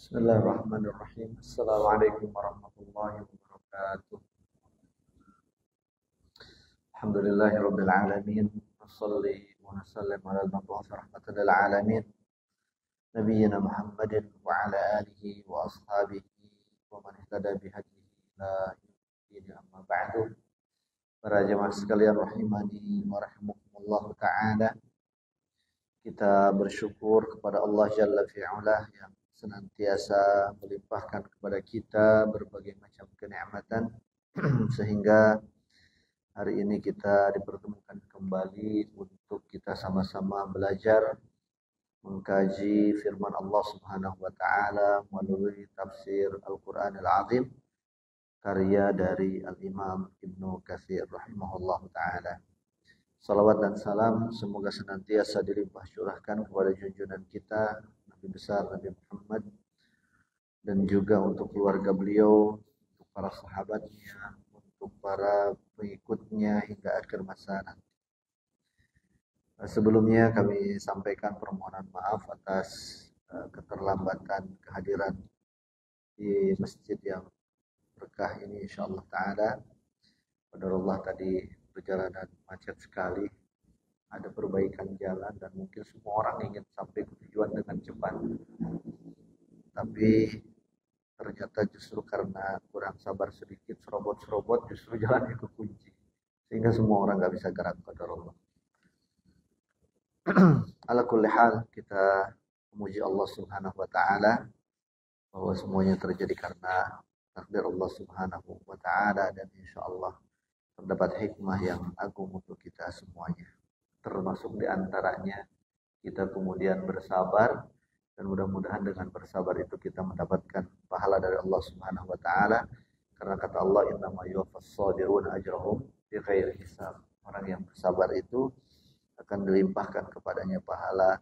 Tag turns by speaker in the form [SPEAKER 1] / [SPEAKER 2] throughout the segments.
[SPEAKER 1] Bismillahirrahmanirrahim. Assalamualaikum warahmatullahi wabarakatuh. Alhamdulillahirabbil alamin. Wassalli wa nusallim ala al-mab'uts rahmatan lil alamin. Nabiyyina Muhammadin wa ala alihi wa ashabihi wa man ihtada bihadihi ila yaumil amma ba'du. Para jemaah sekalian rahimani wa rahimakumullah taala. Kita bersyukur kepada Allah Jalla fi'ala yang senantiasa melimpahkan kepada kita berbagai macam kenikmatan sehingga hari ini kita dipertemukan kembali untuk kita sama-sama belajar mengkaji firman Allah Subhanahu wa taala melalui tafsir Al-Qur'anil Azim karya dari Al-Imam Ibnu Katsir rahimahullahu taala. Salawat dan salam semoga senantiasa dilimpah curahkan kepada junjungan kita Nabi besar Nabi Muhammad dan juga untuk keluarga beliau, untuk para sahabatnya, untuk para pengikutnya hingga akhir masa nanti. Sebelumnya kami sampaikan permohonan maaf atas keterlambatan kehadiran di masjid yang berkah ini insyaallah taala. Qadarullah tadi perjalanan macet sekali, ada perbaikan jalan dan mungkin semua orang ingin sampai ke tujuan dengan cepat, tapi ternyata justru karena kurang sabar sedikit, serobot-serobot justru jalannya kekunci sehingga semua orang nggak bisa gerak. Qadarullah. Ala kulli hal, kita memuji Allah Subhanahu wa taala bahwa semuanya terjadi karena takdir Allah Subhanahu wa taala dan insyaallah terdapat hikmah yang agung untuk kita semuanya. Termasuk di antaranya kita kemudian bersabar dan mudah-mudahan dengan bersabar itu kita mendapatkan pahala dari Allah Subhanahu wa taala karena kata Allah innama yuwaffas sabiruna ajrahum bighairi hisab. Orang yang bersabar itu akan dilimpahkan kepadanya pahala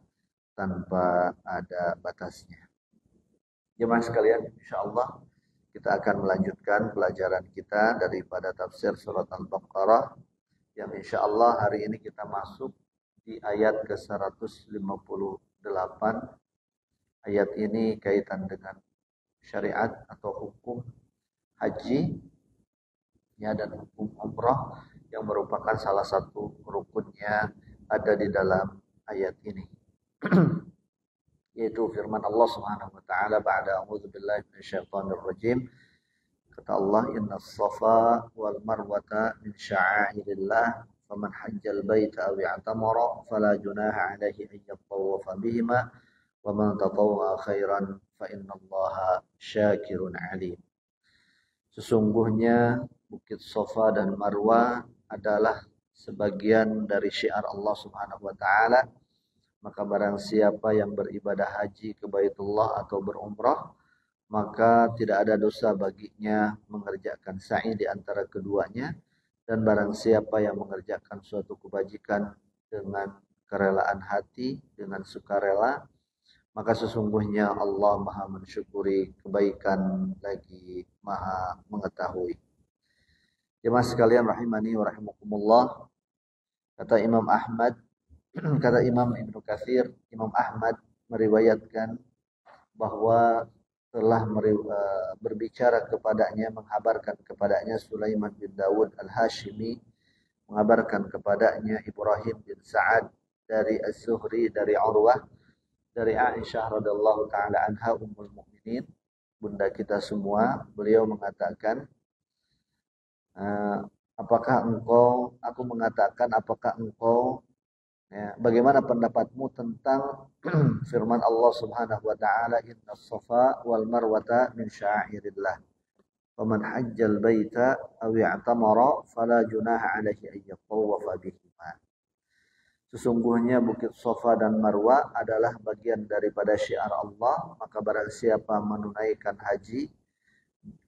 [SPEAKER 1] tanpa ada batasnya. Jemaah sekalian, insyaallah kita akan melanjutkan pelajaran kita daripada tafsir surat Al-Baqarah yang insyaallah hari ini kita masuk di ayat ke-158. Ayat ini kaitan dengan syariat atau hukum haji ya, dan hukum umrah yang merupakan salah satu rukunnya ada di dalam ayat ini. Yaitu firman Allah Subhanahu wa taala ba'da a'udzubillahi minasyaitonir rajim. Kata Allah, innas safa wal marwata min sya'airillah faman hajjal baita aw i'tamara fala junaha 'alaihi an yatawafa bihima wa man tatawwa khairan fa innallaha syakirun 'alim. Sesungguhnya Bukit Safa dan Marwa adalah sebagian dari syiar Allah Subhanahu wa taala. Maka barang siapa yang beribadah haji ke Baitullah atau berumrah, maka tidak ada dosa baginya mengerjakan sa'i di antara keduanya. Dan barang siapa yang mengerjakan suatu kebajikan dengan kerelaan hati, dengan sukarela, maka sesungguhnya Allah Maha mensyukuri kebaikan lagi Maha mengetahui. Jemaah sekalian rahimani wa rahimakumullah, kata Imam Ahmad, kata Imam Ibnu Katsir, Imam Ahmad meriwayatkan bahwa telah berbicara kepadanya, menghabarkan kepadanya Sulaiman bin Dawud Al-Hashimi, mengabarkan kepadanya Ibrahim bin Sa'ad dari Az-Zuhri, dari Urwah, dari Aisyah radhiyallahu taala anha ummul mukminin, bunda kita semua. Beliau mengatakan, aku mengatakan apakah engkau ya, bagaimana pendapatmu tentang firman Allah Subhanahu wa taala, innas safa wal marwata min sya'airillah faman hajjal baita aw i'tamara fala junaha 'alaihi an yatawafa bihima. Sesungguhnya Bukit Safa dan Marwa adalah bagian daripada syiar Allah, maka barang siapa menunaikan haji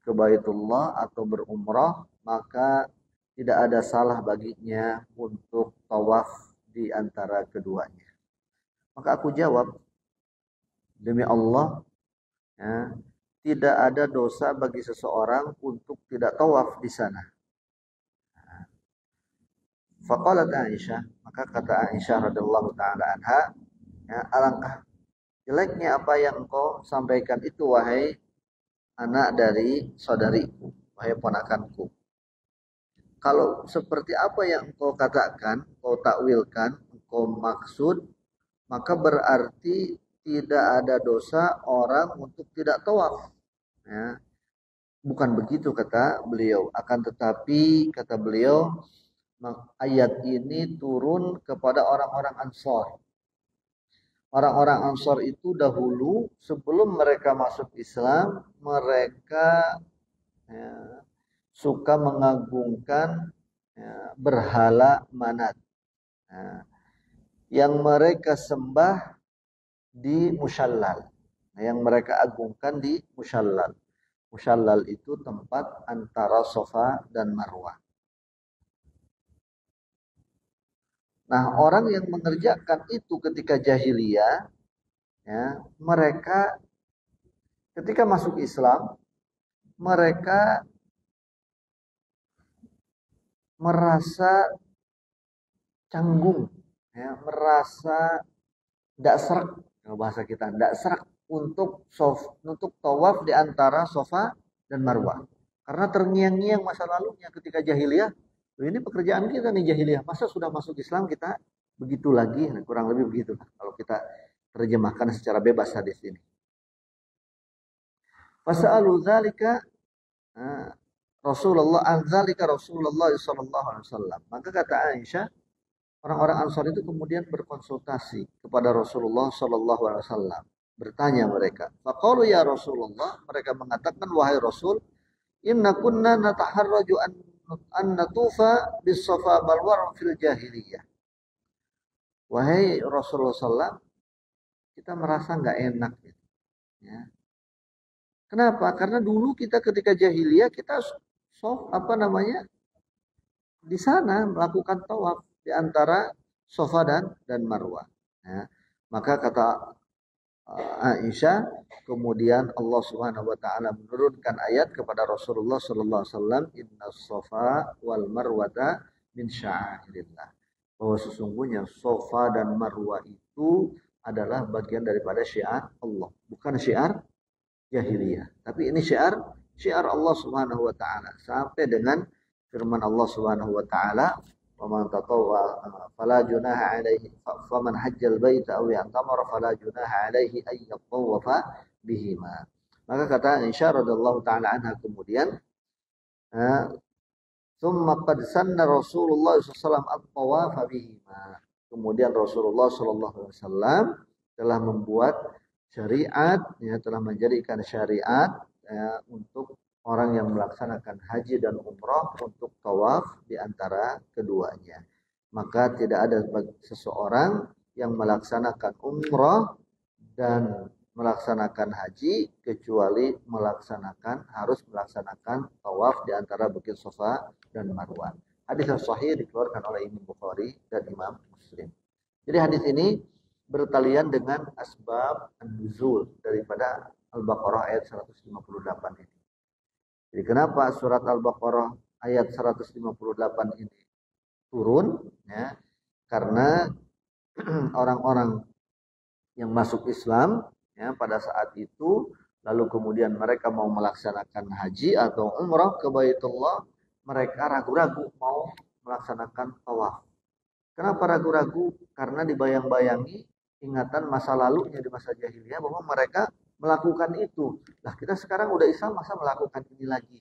[SPEAKER 1] ke Baitullah atau berumrah, maka tidak ada salah baginya untuk tawaf di antara keduanya. Maka aku jawab, demi Allah, ya, tidak ada dosa bagi seseorang untuk tidak tawaf di sana. Faqalat Aisyah, maka kata Aisyah radhiyallahu taala anha, ya, alangkah Jeleknya apa yang engkau sampaikan itu wahai anak dari saudariku, wahai ponakanku. Kalau seperti apa yang engkau katakan, engkau takwilkan, engkau maksud, maka berarti tidak ada dosa orang untuk tidak tawaf. Ya. Bukan begitu kata beliau. Akan tetapi kata beliau, ayat ini turun kepada orang-orang Ansor. Orang-orang Ansor itu dahulu sebelum mereka masuk Islam, mereka ya, suka mengagungkan ya, berhala Manat. Ya, yang mereka sembah di Musyallal. Nah, yang mereka agungkan di Musyallal. Musyallal itu tempat antara Safa dan Marwah. Nah, orang yang mengerjakan itu ketika jahiliyah, ya, mereka ketika masuk Islam, mereka merasa canggung, ya, merasa tidak serak, bahasa kita tidak serak untuk tawaf di antara Safa dan Marwah. Karena terngiang-ngiang masa lalunya ketika jahiliyah. Ini pekerjaan kita nih jahiliyah. Masa sudah masuk Islam kita begitu lagi? Nah, kurang lebih begitu kalau kita terjemahkan secara bebas hadis ini. Fasa'alu dzalika Rasulullah anzalika Rasulullah sallallahu alaihi wasallam. Maka kata Aisyah, orang-orang Ansar itu kemudian berkonsultasi kepada Rasulullah sallallahu alaihi wasallam. Bertanya mereka, faqalu ya Rasulullah, mereka mengatakan wahai Rasul, inna kunna nataharraju an natufa bis safa wal marwa fil jahiliyah. Wahai Rasulullah sallallahu, kita merasa enggak enak gitu, ya. Kenapa? Karena dulu kita ketika jahiliyah kita di sana melakukan tawaf di antara Safa dan Marwah. Ya. Maka kata Aisyah, kemudian Allah Subhanahu wa taala menurunkan ayat kepada Rasulullah sallallahu alaihi wasallam, "Innas Safa wal Marwata min sya'airillah." Bahwa sesungguhnya Safa dan Marwah itu adalah bagian daripada syiar Allah, bukan syiar jahiliyah. Tapi ini syiar Allah Subhanahu wa taala sampai dengan firman Allah Subhanahu wa taala, "Wa man tatawwa fala junaha alaihi faman hajjal baita aw i'tamara fala junaha alaihi ay yatawafa bihima." Maka kata Aisyah radhiyallahu taala anha kemudian, "Tsumma qad sanna Rasulullah sallallahu alaihi wasallam at-tawafa bihima." Kemudian Rasulullah sallallahu alaihi wasallam telah membuat syariat, ya, telah menjadikan syariat ya, untuk orang yang melaksanakan haji dan umrah untuk tawaf di antara keduanya. Maka tidak ada seseorang yang melaksanakan umrah dan melaksanakan haji kecuali harus melaksanakan tawaf di antara Bukit Safa dan Marwah. Hadis yang sahih dikeluarkan oleh Imam Bukhari dan Imam Muslim. Jadi hadis ini bertalian dengan asbab an-nuzul daripada Al-Baqarah ayat 158 ini. Jadi kenapa surat Al-Baqarah ayat 158 ini turun? Ya, karena orang-orang yang masuk Islam ya, pada saat itu, lalu kemudian mereka mau melaksanakan haji atau umrah ke Baitullah, mereka ragu-ragu mau melaksanakan tawaf. Kenapa ragu-ragu? Karena dibayang-bayangi ingatan masa lalunya di masa jahiliyah bahwa mereka melakukan itu. Nah, kita sekarang udah Islam masa melakukan ini lagi.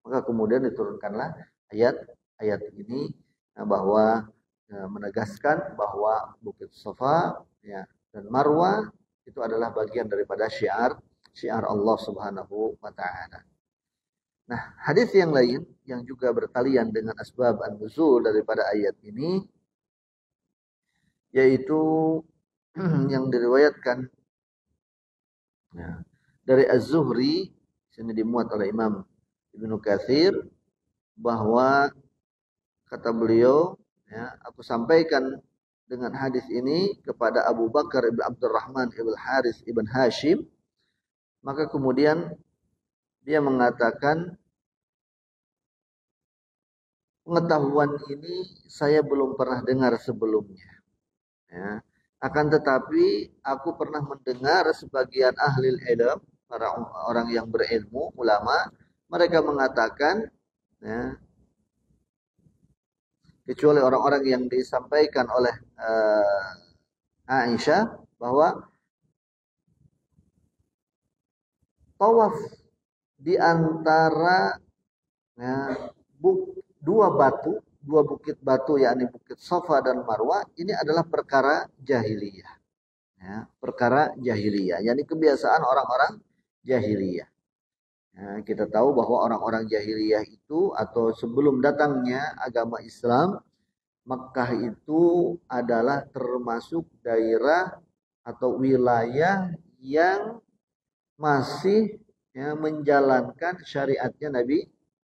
[SPEAKER 1] Maka kemudian diturunkanlah ayat ini bahwa menegaskan bahwa Bukit Safa ya, dan Marwah itu adalah bagian daripada syiar Allah Subhanahu wa taala. Nah, hadis yang lain yang juga bertalian dengan asbab an-nuzul daripada ayat ini yaitu yang diriwayatkan ya, dari Az-Zuhri, sini dimuat oleh Imam Ibnu Katsir, bahwa kata beliau, ya, aku sampaikan dengan hadis ini kepada Abu Bakar ibn Abdurrahman ibn Haris ibn Hashim, maka kemudian dia mengatakan, pengetahuan ini saya belum pernah dengar sebelumnya. Ya. Akan tetapi aku pernah mendengar sebagian ahli ilmu, para orang yang berilmu, ulama, mereka mengatakan, ya, kecuali orang-orang yang disampaikan oleh Aisyah, bahwa tawaf di antara, ya, dua bukit batu, yakni bukit Safa dan Marwah, ini adalah perkara jahiliyah. Ya, perkara jahiliyah, yakni kebiasaan orang-orang jahiliyah. Ya, kita tahu bahwa orang-orang jahiliyah itu, atau sebelum datangnya agama Islam, Makkah itu adalah termasuk daerah atau wilayah yang masih, ya, menjalankan syariatnya Nabi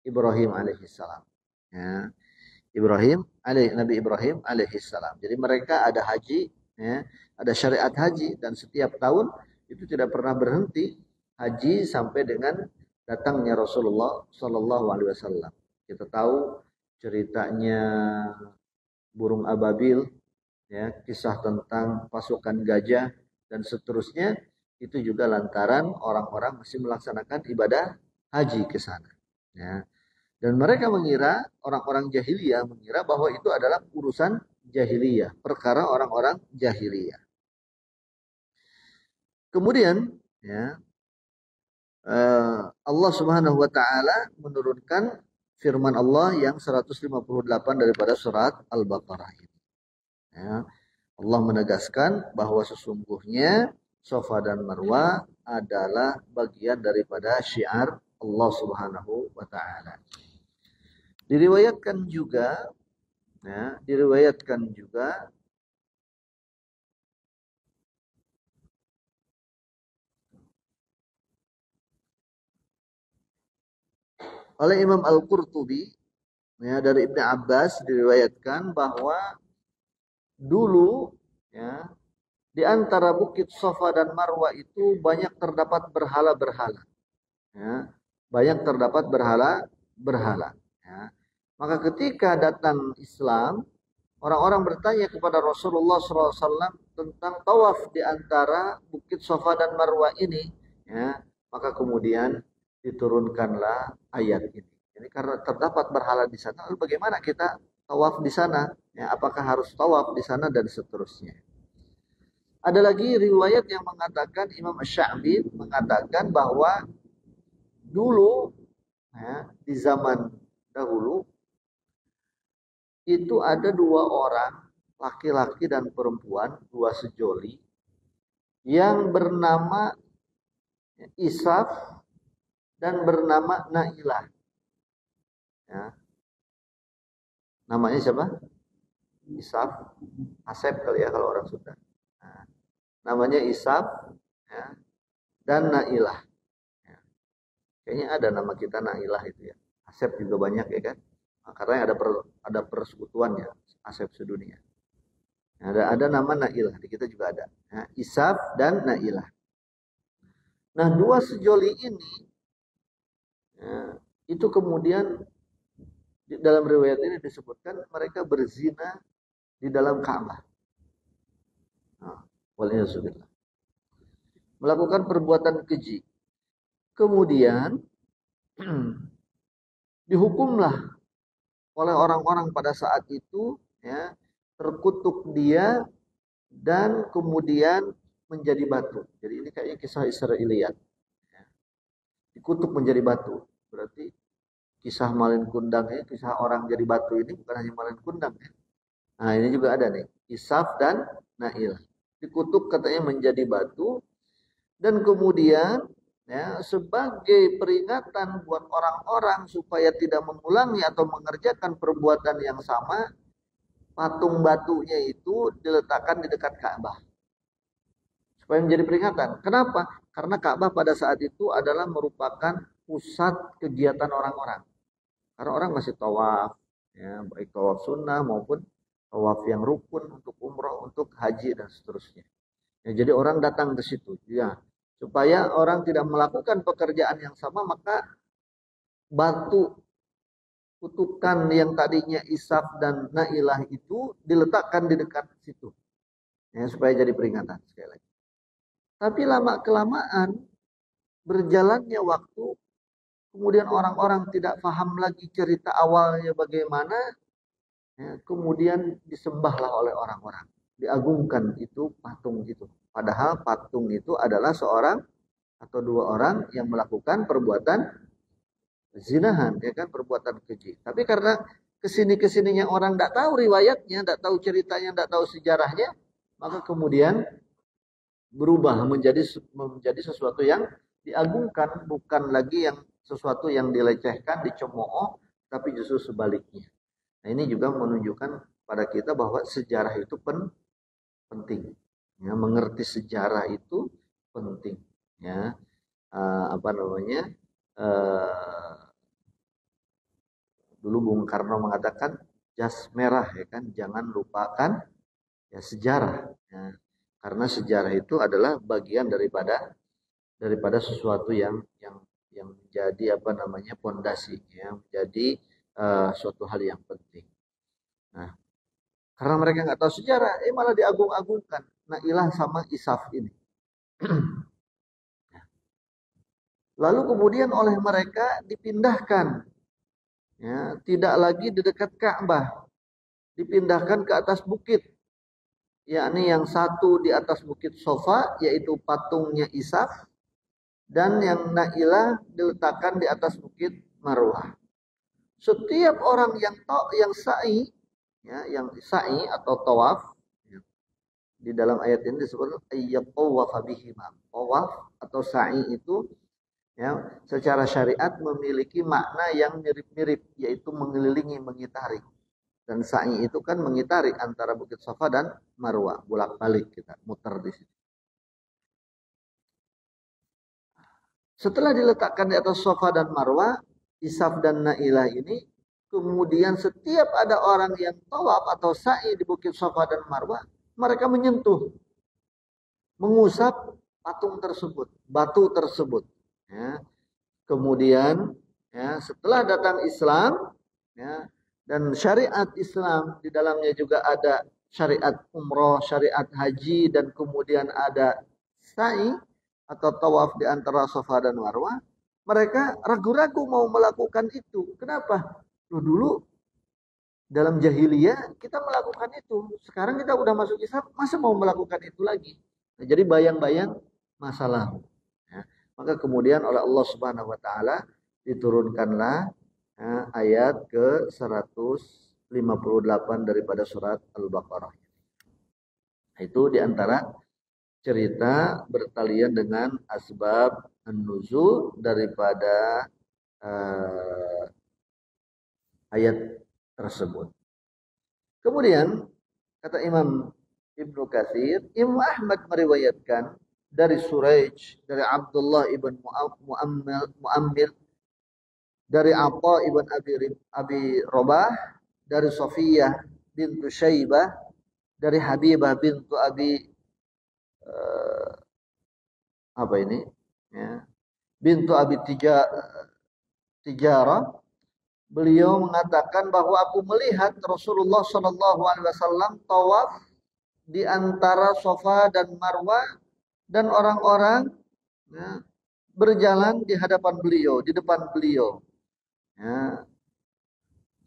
[SPEAKER 1] Ibrahim alaihissalam. Ya, Nabi Ibrahim alaihissalam. Jadi mereka ada haji, ya, ada syariat haji, dan setiap tahun itu tidak pernah berhenti haji sampai dengan datangnya Rasulullah Shallallahu Alaihi Wasallam. Kita tahu ceritanya burung ababil, ya, kisah tentang pasukan gajah dan seterusnya, itu juga lantaran orang-orang masih melaksanakan ibadah haji ke sana. Ya. Dan mereka mengira, orang-orang jahiliyah mengira bahwa itu adalah urusan jahiliyah, perkara orang-orang jahiliyah. Kemudian, ya, Allah Subhanahu wa taala menurunkan firman Allah yang 158 daripada surat Al-Baqarah ini. Ya, Allah menegaskan bahwa sesungguhnya Safa dan Marwah adalah bagian daripada syiar Allah Subhanahu wa taala. Diriwayatkan juga, ya, oleh Imam Al-Qurtubi, ya, dari Ibnu Abbas diriwayatkan bahwa dulu, ya, di antara bukit Safa dan Marwah itu banyak terdapat berhala-berhala. Ya, banyak terdapat berhala-berhala. Ya. Maka ketika datang Islam, orang-orang bertanya kepada Rasulullah SAW tentang tawaf di antara bukit Safa dan Marwah ini. Ya, maka kemudian diturunkanlah ayat ini. Jadi karena terdapat berhala di sana, lalu bagaimana kita tawaf di sana? Ya, apakah harus tawaf di sana dan seterusnya? Ada lagi riwayat yang mengatakan, Imam Asy-Sya'bi mengatakan bahwa dulu, ya, di zaman dahulu itu ada dua orang, laki-laki dan perempuan, dua sejoli, yang bernama Isaf dan bernama Nailah. Ya. Namanya siapa? Isaf, Asep kali ya kalau orang Sunda. Nah, namanya Isaf, ya, dan Nailah. Ya. Kayaknya ada nama kita Nailah itu ya. Asep juga banyak ya kan. Nah, karena ada persekutuannya Asep sedunia. Ada nama Nailah, di kita juga ada. Ya, Isaf dan Nailah. Nah, dua sejoli ini, ya, itu kemudian dalam riwayat ini disebutkan mereka berzina di dalam Ka'bah. Nah, waliyahzubillah. Melakukan perbuatan keji. Kemudian dihukumlah oleh orang-orang pada saat itu, ya, terkutuk dia dan kemudian menjadi batu. Jadi ini kayaknya kisah Israiliyat. Ya. Dikutuk menjadi batu. Berarti kisah Malin Kundang ini, kisah orang jadi batu ini bukan hanya Malin Kundang ya. Nah ini juga ada nih, Isaf dan Nail. Dikutuk katanya menjadi batu, dan kemudian, ya, sebagai peringatan buat orang-orang supaya tidak mengulangi atau mengerjakan perbuatan yang sama, patung batunya itu diletakkan di dekat Ka'bah. Supaya menjadi peringatan. Kenapa? Karena Ka'bah pada saat itu adalah merupakan pusat kegiatan orang-orang. Karena orang masih tawaf, ya, baik tawaf sunnah maupun tawaf yang rukun untuk umroh, untuk haji dan seterusnya. Ya, jadi orang datang ke situ, ya, supaya orang tidak melakukan pekerjaan yang sama, maka batu kutukan yang tadinya Isaf dan Nailah itu diletakkan di dekat situ. Ya, supaya jadi peringatan sekali lagi. Tapi lama kelamaan berjalannya waktu, kemudian orang-orang tidak paham lagi cerita awalnya bagaimana, ya, kemudian disembahlah oleh orang-orang, diagungkan itu patung itu. Padahal patung itu adalah seorang atau dua orang yang melakukan perbuatan zinahan, ya kan, perbuatan keji. Tapi karena kesininya orang tidak tahu riwayatnya, tidak tahu ceritanya, tidak tahu sejarahnya, maka kemudian berubah menjadi sesuatu yang diagungkan, bukan lagi yang sesuatu yang dilecehkan, dicemooh, tapi justru sebaliknya. Nah, ini juga menunjukkan pada kita bahwa sejarah itu penting. Ya, mengerti sejarah itu penting. Ya, apa namanya? Dulu Bung Karno mengatakan jas merah, ya kan, jangan lupakan ya sejarah. Ya. Karena sejarah itu adalah bagian daripada sesuatu yang menjadi apa namanya pondasi, ya, menjadi suatu hal yang penting. Nah, karena mereka nggak tahu sejarah, malah diagung-agungkan. Nailah sama Isaf ini. Lalu kemudian oleh mereka dipindahkan, ya, tidak lagi di dekat Ka'bah, dipindahkan ke atas bukit, yakni yang satu di atas bukit Sofa, yaitu patungnya Isaf, dan yang Nailah diletakkan di atas bukit Marwah. Setiap orang yang sa'i, ya, yang sa'i atau tawaf, ya, di dalam ayat ini disebut ayyatawafa bihima. Tawaf atau sa'i itu, ya, secara syariat memiliki makna yang mirip-mirip, yaitu mengelilingi, mengitari. Dan sa'i itu kan mengitari antara bukit Safa dan Marwah, bolak-balik kita muter di situ. Setelah diletakkan di atas Safa dan Marwah, Isaf dan Nailah ini, kemudian setiap ada orang yang tawaf atau sa'i di bukit Safa dan Marwah, mereka menyentuh, mengusap patung tersebut, batu tersebut. Ya. Kemudian, ya, setelah datang Islam, ya, dan syariat Islam di dalamnya juga ada syariat umroh, syariat haji, dan kemudian ada sa'i atau tawaf di antara Safa dan Marwah, mereka ragu-ragu mau melakukan itu. Kenapa? Dulu dalam jahiliyah kita melakukan itu. Sekarang kita udah masuk Islam, masa mau melakukan itu lagi? Nah, jadi bayang-bayang masa lalu. Ya. Maka kemudian oleh Allah Subhanahu wa taala diturunkanlah, ya, ayat ke 158 daripada surat Al-Baqarah. Itu diantara cerita bertalian dengan asbab an-nuzul daripada ayat tersebut. Kemudian kata Imam Ibnu Katsir, Imam Ahmad meriwayatkan dari Suraij, dari Abdullah ibn Muammil, dari Atha ibn Abi Robah, dari Safiyah bintu Syaibah, dari Habibah bintu Abi apa ini? Ya, bintu Abi Tijarah. Beliau mengatakan bahwa aku melihat Rasulullah Shallallahu Alaihi Wasallam tawaf di antara Safa dan Marwah, dan orang-orang, ya, berjalan di hadapan beliau, di depan beliau. Ya.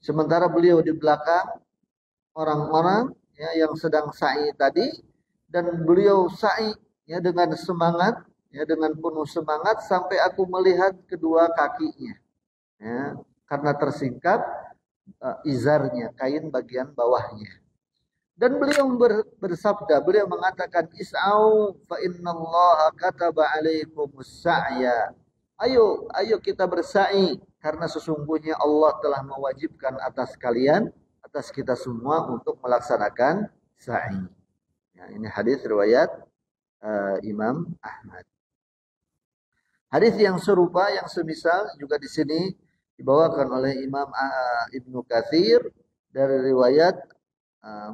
[SPEAKER 1] Sementara beliau di belakang orang-orang, ya, yang sedang sa'i tadi, dan beliau sa'i, ya, dengan semangat, ya, dengan penuh semangat sampai aku melihat kedua kakinya. Ya. Karena tersingkap izarnya, kain bagian bawahnya. Dan beliau bersabda, beliau mengatakan, Is'au fa innallaha kataba alaikumus sa'ya. Ayo kita bersa'i, karena sesungguhnya Allah telah mewajibkan atas kalian, atas kita semua untuk melaksanakan sa'i. Ya, ini hadis riwayat Imam Ahmad. Hadis yang serupa, yang semisal juga di sini dibawakan oleh Imam Ibnu Katsir dari riwayat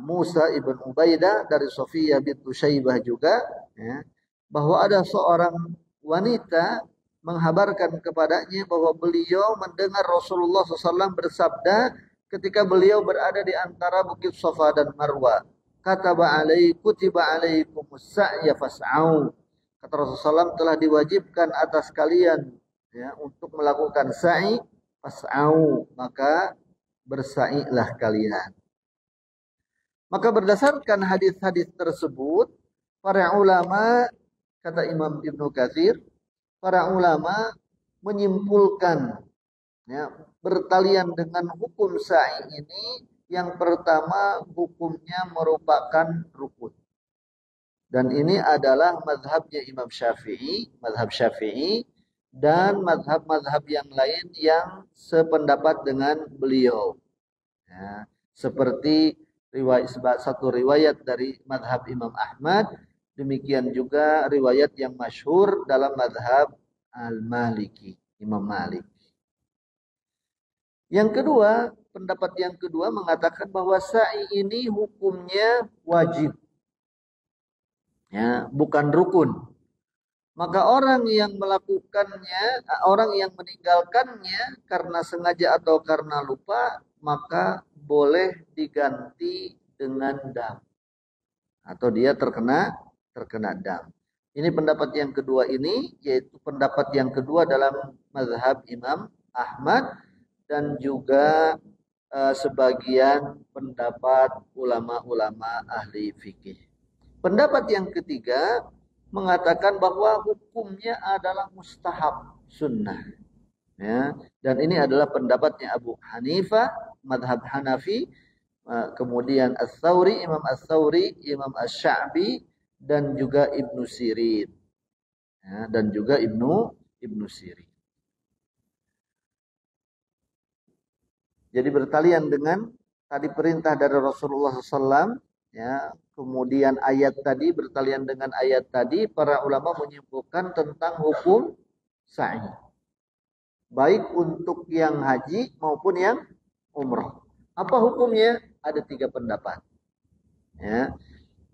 [SPEAKER 1] Musa ibn Ubaidah dari Safiyah bintu Syaibah juga, ya, bahwa ada seorang wanita menghabarkan kepadanya bahwa beliau mendengar Rasulullah SAW bersabda ketika beliau berada di antara bukit Safa dan Marwah. kutiba alaikumus sa'ya fas'au. Kata Rasulullah SAW, telah diwajibkan atas kalian ya untuk melakukan sa'i, fas'au, maka bersa'ilah kalian. Maka berdasarkan hadis-hadis tersebut, para ulama, kata Imam Ibnu Katsir, para ulama menyimpulkan ya, bertalian dengan hukum sa'i ini, yang pertama hukumnya merupakan rukun. Dan ini adalah mazhabnya Imam Syafi'i, mazhab Syafi'i, dan mazhab-mazhab yang lain yang sependapat dengan beliau. Ya, seperti satu riwayat dari mazhab Imam Ahmad, demikian juga riwayat yang masyhur dalam mazhab Al-Maliki, Imam Malik. Yang kedua, pendapat yang kedua mengatakan bahwa sa'i ini hukumnya wajib. Ya, bukan rukun. Maka orang yang melakukannya, orang yang meninggalkannya karena sengaja atau karena lupa, maka boleh diganti dengan dam. Atau dia terkena dam. Ini pendapat yang kedua ini, yaitu pendapat yang kedua dalam mazhab Imam Ahmad dan juga sebagian pendapat ulama-ulama ahli fikih. Pendapat yang ketiga mengatakan bahwa hukumnya adalah mustahab, sunnah. Ya, dan ini adalah pendapatnya Abu Hanifah, madhab Hanafi, kemudian As-Tsauri, Imam As-Tsauri, Imam Asy-Sya'bi, dan juga Ibnu Sirin. Ya, dan juga Ibnu Sirin. Jadi bertalian dengan tadi perintah dari Rasulullah SAW, ya, kemudian ayat tadi bertalian dengan ayat tadi, para ulama menyimpulkan tentang hukum sa'i, baik untuk yang haji maupun yang umrah. Apa hukumnya? Ada 3 pendapat. Ya,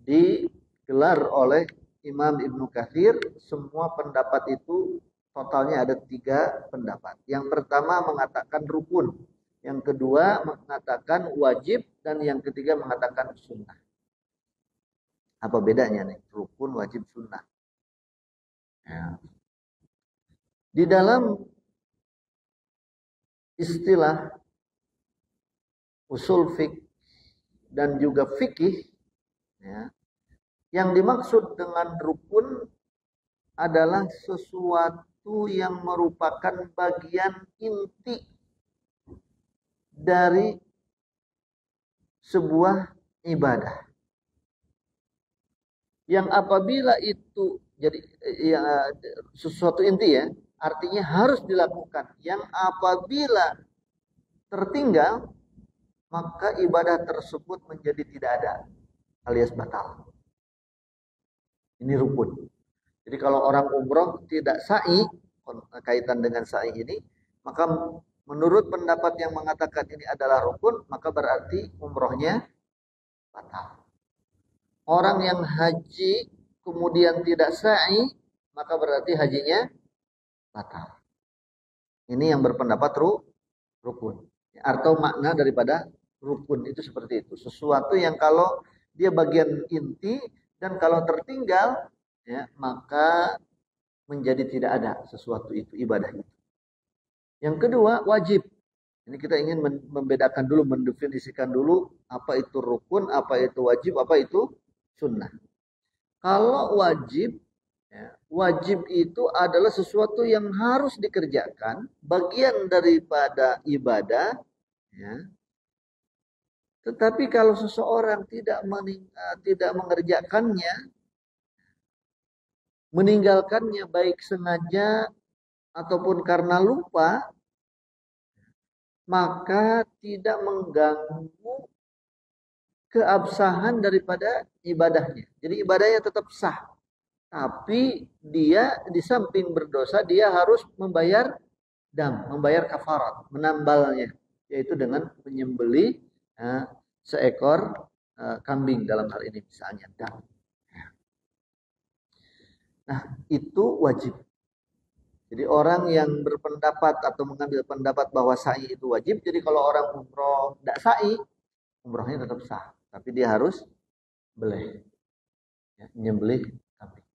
[SPEAKER 1] digelar oleh Imam Ibnu Katsir, semua pendapat itu totalnya ada 3 pendapat. Yang pertama mengatakan rukun, yang kedua mengatakan wajib, dan yang ketiga mengatakan sunnah. Apa bedanya nih? Rukun, wajib, sunnah. Ya. Di dalam istilah usul fiqh dan juga fikih, ya, yang dimaksud dengan rukun adalah sesuatu yang merupakan bagian inti dari sebuah ibadah. Yang apabila itu jadi ya, sesuatu inti ya, artinya harus dilakukan. Yang apabila tertinggal, maka ibadah tersebut menjadi tidak ada, alias batal. Ini rukun. Jadi kalau orang umroh tidak sa'i, kaitan dengan sa'i ini, maka menurut pendapat yang mengatakan ini adalah rukun, maka berarti umrohnya batal. Orang yang haji kemudian tidak sa'i, maka berarti hajinya batal. Ini yang berpendapat rukun. Atau makna daripada rukun itu seperti itu. Sesuatu yang kalau dia bagian inti dan kalau tertinggal, ya, maka menjadi tidak ada sesuatu itu, ibadah itu. Yang kedua, wajib. Ini kita ingin membedakan dulu, mendefinisikan dulu apa itu rukun, apa itu wajib, apa itu sunnah. Kalau wajib, ya, wajib itu adalah sesuatu yang harus dikerjakan, bagian daripada ibadah, ya. Tetapi kalau seseorang tidak mengerjakannya, meninggalkannya baik sengaja ataupun karena lupa, maka tidak mengganggu keabsahan daripada ibadahnya. Jadi ibadahnya tetap sah. Tapi dia di samping berdosa, dia harus membayar dam, membayar kafarat, menambalnya, yaitu dengan menyembelih seekor kambing dalam hal ini misalnya dam. Nah, itu wajib. Jadi orang yang berpendapat atau mengambil pendapat bahwa sa'i itu wajib, jadi kalau orang umroh tidak sa'i, umrohnya tetap sah, tapi dia harus beleh, ya, nyembelih kambing.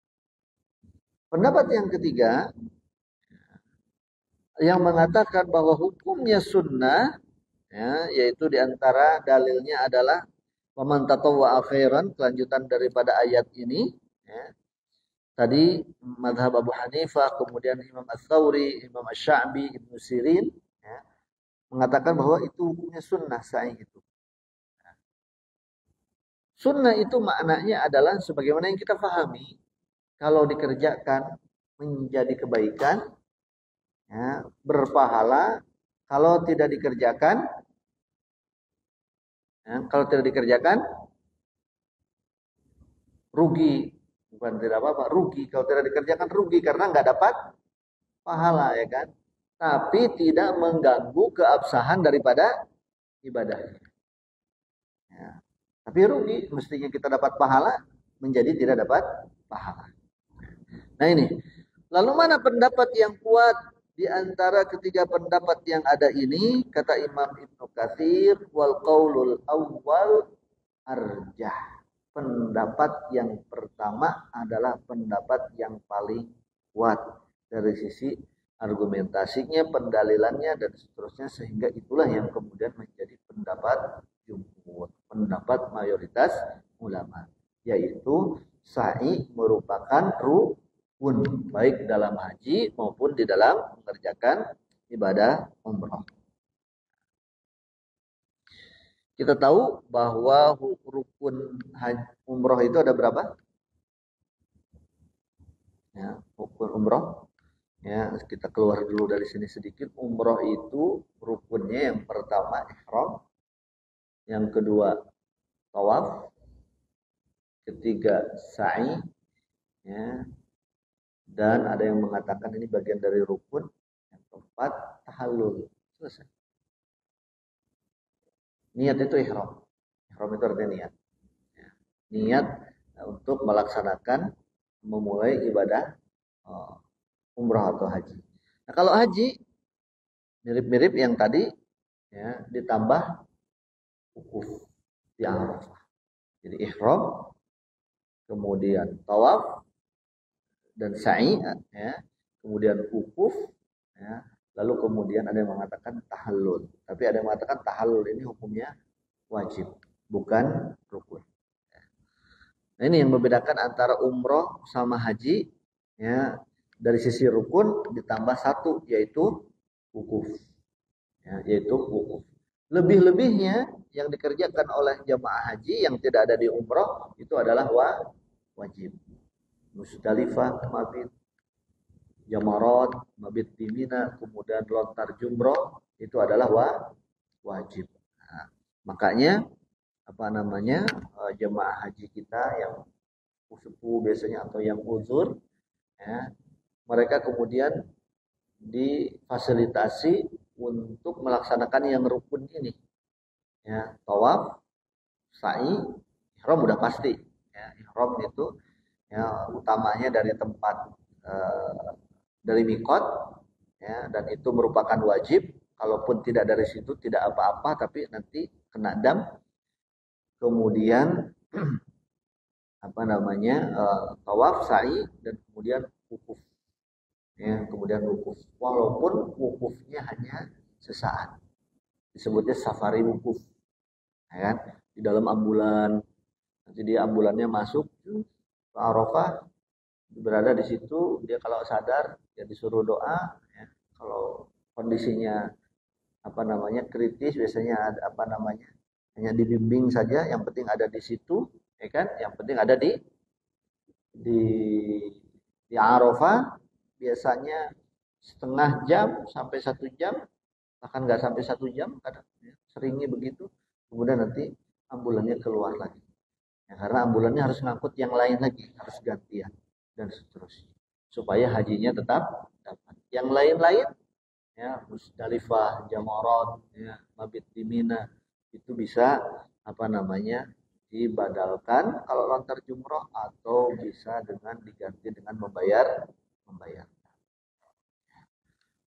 [SPEAKER 1] Pendapat yang ketiga yang mengatakan bahwa hukumnya sunnah, ya, yaitu diantara dalilnya adalah waman tatawwa'a khairan, kelanjutan daripada ayat ini, ya. Tadi mazhab Abu Hanifah, kemudian Imam Ats-Tsauri, Imam Asy-Sya'bi, Ibnu Sirin, ya, mengatakan bahwa itu hukumnya sunnah sa'i itu. Sunnah itu maknanya adalah sebagaimana yang kita pahami, kalau dikerjakan menjadi kebaikan, ya, berpahala. Kalau tidak dikerjakan, ya, kalau tidak dikerjakan rugi, bukan tidak apa-apa, rugi. Kalau tidak dikerjakan rugi karena nggak dapat pahala, ya kan. Tapi tidak mengganggu keabsahan daripada ibadah. Ya. Tapi rugi, mestinya kita dapat pahala menjadi tidak dapat pahala. Nah ini, lalu mana pendapat yang kuat di antara ketiga pendapat yang ada ini? Kata Imam Ibnu Katsir, wal qaulul awwal arjah. Pendapat yang pertama adalah pendapat yang paling kuat dari sisi argumentasinya, pendalilannya, dan seterusnya, sehingga itulah yang kemudian menjadi pendapat jumhur, pendapat mayoritas ulama, yaitu sa'i merupakan rukun baik dalam haji maupun di dalam mengerjakan ibadah umrah. Kita tahu bahwa rukun umroh itu ada berapa? Ya, rukun umroh. Ya, kita keluar dulu dari sini sedikit. Umroh itu rukunnya yang pertama ihram, yang kedua tawaf, ketiga sa'i, ya, dan ada yang mengatakan ini bagian dari rukun. Yang keempat tahallul. Selesai. Niat itu ihram. Ihram itu artinya niat. Ya. Niat untuk melaksanakan, memulai ibadah umrah atau haji. Nah, kalau haji mirip-mirip yang tadi, ya, ditambah wukuf di Arafah. Jadi ihram, kemudian tawaf dan sa'i, ya, kemudian wukuf, ya, lalu kemudian ada yang mengatakan tahallul. Tapi ada yang mengatakan tahallul ini hukumnya wajib, bukan rukun. Nah, ini yang membedakan antara umroh sama haji, ya, dari sisi rukun ditambah satu, yaitu wukuf, ya, yaitu wukuf. Lebih-lebihnya yang dikerjakan oleh jamaah haji yang tidak ada di umroh itu adalah wajib. Musdalifah, mabit, jamarat, mabit di Mina, kemudian lontar jumroh, itu adalah wajib. Nah, makanya jemaah haji kita yang sepuh biasanya atau yang uzur, ya, mereka kemudian difasilitasi untuk melaksanakan yang rukun ini, ya, tawaf, sa'i, ihram udah pasti, ya, ihram itu, ya, utamanya dari tempat dari mikot, ya, dan itu merupakan wajib. Kalaupun tidak dari situ tidak apa-apa, tapi nanti kena dam. Kemudian tawaf, sa'i, dan kemudian wukuf, ya, kemudian wukuf. Walaupun wukufnya hanya sesaat, disebutnya safari wukuf, ya kan? Di dalam ambulan, nanti dia ambulannya masuk ke Arafah, berada di situ, dia kalau sadar dia disuruh doa, ya. Kalau kondisinya kritis, biasanya hanya dibimbing saja, yang penting ada di situ, ya kan? Yang penting ada di Arafah, biasanya setengah jam sampai 1 jam, bahkan nggak sampai 1 jam, kadang, ya, seringnya begitu. Kemudian nanti ambulannya keluar lagi, ya, karena ambulannya harus ngangkut yang lain lagi, harus gantian dan seterusnya, supaya hajinya tetap dapat. Yang lain-lain, ya, Musdalifah, Jamarat, ya, mabit di Mina, itu bisa dibadalkan kalau lontar jumroh, atau bisa dengan diganti dengan membayar.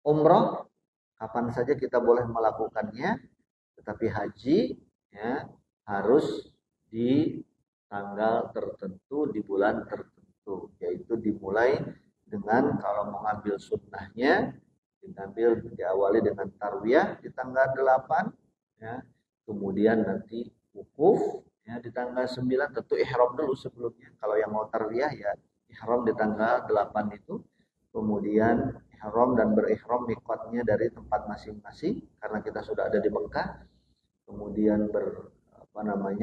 [SPEAKER 1] Umroh kapan saja kita boleh melakukannya, tetapi haji, ya, harus di tanggal tertentu di bulan tertentu, yaitu dimulai dengan kalau mau ngambil sunnahnya diawali dengan tarwiyah di tanggal 8 ya. Kemudian nanti wukuf ya di tanggal 9, tentu ihram dulu sebelumnya. Kalau yang mau tarwiyah ya ihram di tanggal 8 itu. Kemudian ihram dan berihram miqatnya dari tempat masing-masing karena kita sudah ada di Mekah. Kemudian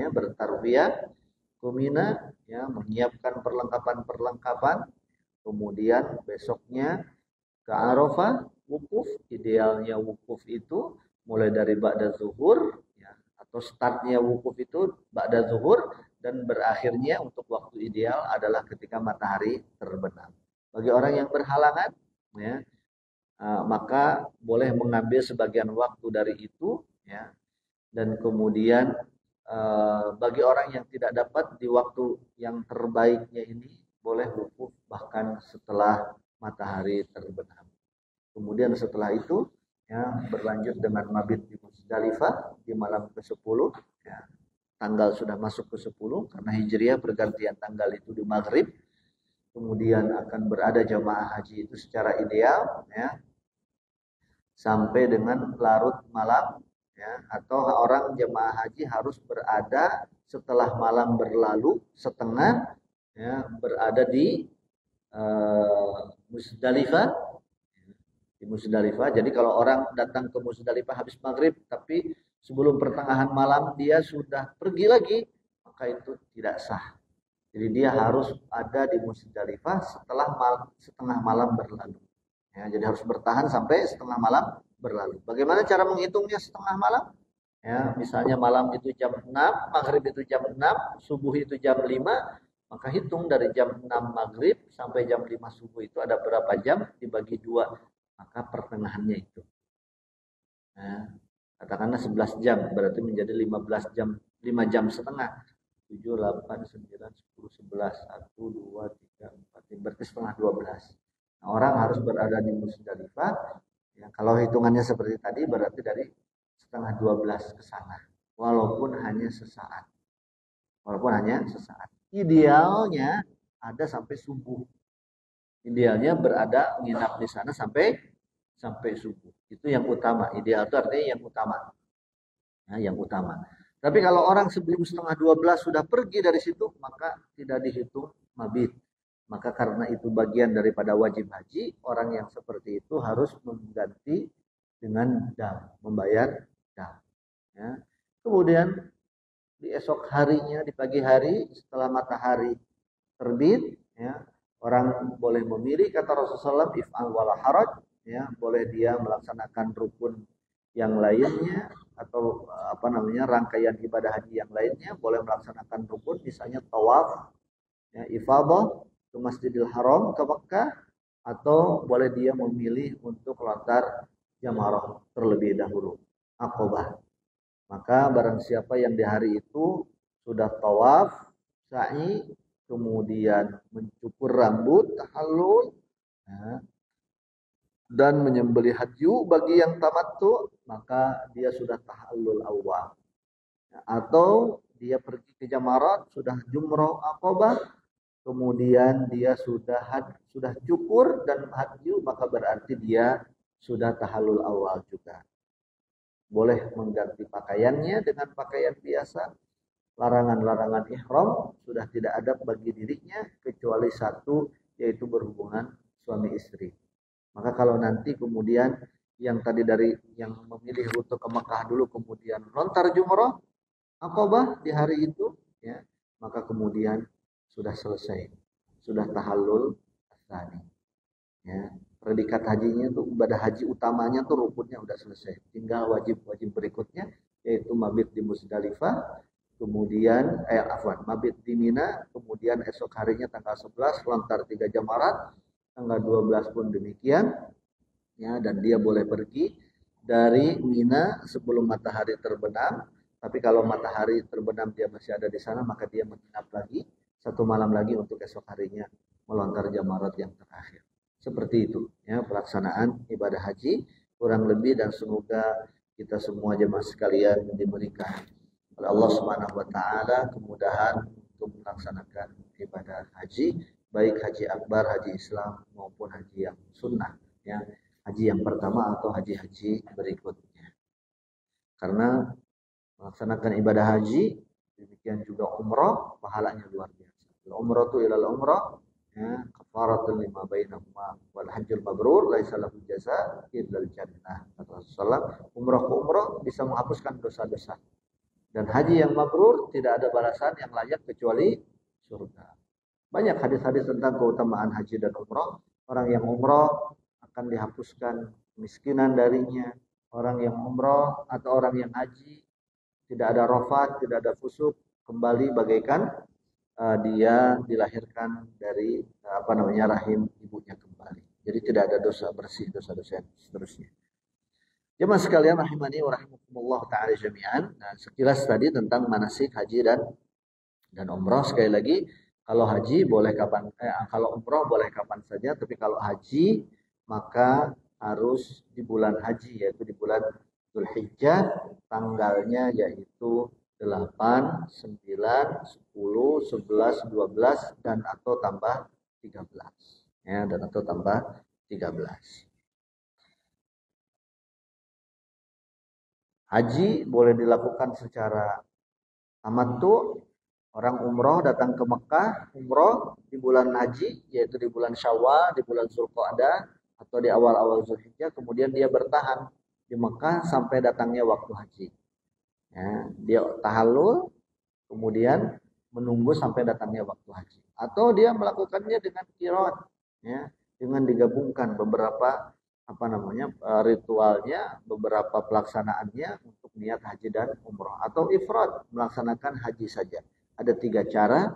[SPEAKER 1] bertarwiyah ke Mina ya, menyiapkan perlengkapan-perlengkapan. Kemudian besoknya ke Arafah wukuf. Idealnya wukuf itu mulai dari ba'da zuhur ya, atau startnya wukuf itu ba'da zuhur dan berakhirnya untuk waktu ideal adalah ketika matahari terbenam. Bagi orang yang berhalangan ya, maka boleh mengambil sebagian waktu dari itu ya. Dan kemudian bagi orang yang tidak dapat di waktu yang terbaiknya ini boleh wukuf bahkan setelah matahari terbenam. Kemudian setelah itu ya berlanjut dengan mabit di Musdalifah di malam ke-10 ya. Tanggal sudah masuk ke-10 karena Hijriah pergantian tanggal itu di maghrib. Kemudian akan berada jamaah haji itu secara ideal ya sampai dengan larut malam ya, atau orang jemaah haji harus berada setelah malam berlalu setengah ya, berada di Musdalifah. Di Musdalifah. Jadi kalau orang datang ke Musdalifah habis maghrib tapi sebelum pertengahan malam dia sudah pergi lagi, maka itu tidak sah. Jadi dia harus ada di Musdalifah setengah malam berlalu. Ya, jadi harus bertahan sampai setengah malam berlalu. Bagaimana cara menghitungnya setengah malam? Ya, misalnya malam itu jam 6, maghrib itu jam 6, subuh itu jam 5, maka hitung dari jam 6 maghrib sampai jam 5 subuh itu ada berapa jam dibagi 2, maka pertengahannya itu. Nah, katakanlah 11 jam, berarti menjadi 15 jam, 5 jam setengah. 7, 8, 9, 10, 11, 1, 2, 3, 4, berarti setengah 12. Nah, orang harus berada di Musdalifah. Ya, kalau hitungannya seperti tadi berarti dari setengah 12 ke sana. Walaupun hanya sesaat. Idealnya ada sampai subuh. Idealnya berada nginap di sana sampai subuh. Itu yang utama. Ideal itu artinya yang utama. Ya, yang utama. Tapi kalau orang sebelum setengah 12 sudah pergi dari situ, maka tidak dihitung mabit. Maka karena itu bagian daripada wajib haji, orang yang seperti itu harus mengganti dengan dam, membayar dam. Ya. Kemudian di esok harinya, di pagi hari setelah matahari terbit, ya, orang boleh memilih kata Rasulullah if'al wala haraj, ya, boleh dia melaksanakan rukun yang lainnya atau rangkaian ibadah haji yang lainnya, boleh melaksanakan rukun misalnya tawaf ya, ifadah ke Masjidil Haram ke Mekah, atau boleh dia memilih untuk lontar jamarah terlebih dahulu Aqabah. Maka barang siapa yang di hari itu sudah tawaf, sa'i, kemudian mencukur rambut, tahallul ya, dan menyembelih hadyu bagi yang tamattu, maka dia sudah tahallul awal. Atau dia pergi ke jamarat, sudah jumrah Aqabah, kemudian dia sudah cukur dan hadyu, maka berarti dia sudah tahallul awal juga. Boleh mengganti pakaiannya dengan pakaian biasa. Larangan-larangan ihram sudah tidak ada bagi dirinya kecuali satu, yaitu berhubungan suami istri. Maka kalau nanti kemudian yang tadi dari yang memilih rute ke Mekah dulu kemudian lontar jumrah Aqabah di hari itu ya, maka kemudian sudah selesai, sudah tahallul tsani. Ya, predikat hajinya tuh ibadah haji utamanya tuh rukunnya udah selesai. Tinggal wajib-wajib berikutnya yaitu mabit di Musdalifah, kemudian mabit di Mina, kemudian esok harinya tanggal 11 lontar 3 jamarat, tanggal 12 pun demikian. Ya, dan dia boleh pergi dari Mina sebelum matahari terbenam. Tapi kalau matahari terbenam dia masih ada di sana, maka dia menginap lagi 1 malam lagi untuk esok harinya melontar jamarat yang terakhir. Seperti itu ya pelaksanaan ibadah haji kurang lebih, dan semoga kita semua jemaah sekalian diberikan oleh Allah Subhanahu wa taala kemudahan untuk melaksanakan ibadah haji, baik haji akbar, haji Islam maupun haji yang sunnah, ya, haji yang pertama atau haji-haji berikutnya. Karena melaksanakan ibadah haji, demikian juga umroh, pahalanya luar biasa. Umroh itu ilal umroh, ya, kafaratul lima bainahuma wal hajjul mabrur laisa lahu jaza illal jannah. Kata Rasulullah, umroh ke umroh bisa menghapuskan dosa-dosa. Dan haji yang mabrur tidak ada balasan yang layak kecuali surga. Banyak hadis-hadis tentang keutamaan haji dan umroh. Orang yang umroh akan dihapuskan kemiskinan darinya. Orang yang umroh atau orang yang haji tidak ada rafat, tidak ada fusuk, kembali bagaikan dia dilahirkan dari rahim ibunya kembali. Jadi tidak ada dosa bersih, dosa-dosa seterusnya. Jemaah sekalian rahimani wa rahimakumullah taala jami'an. Nah, sekilas tadi tentang manasik haji dan umrah. Sekali lagi, kalau haji boleh kapan, kalau umrah boleh kapan saja, tapi kalau haji maka harus di bulan haji, yaitu di bulan Dzulhijjah, tanggalnya yaitu 8, 9, 10, 11, 12 dan atau tambah 13. Ya, dan atau tambah 13. Haji boleh dilakukan secara tamattu. Orang umroh datang ke Mekah, umroh di bulan haji, yaitu di bulan Syawal, di bulan Dzulqa'dah, atau di awal-awal Dzulhijjah, kemudian dia bertahan di Mekah sampai datangnya waktu haji. Ya, dia tahallul, kemudian menunggu sampai datangnya waktu haji. Atau dia melakukannya dengan qiran, ya, dengan digabungkan beberapa ritualnya, beberapa pelaksanaannya untuk niat haji dan umroh, atau ifrad, melaksanakan haji saja. Ada 3 cara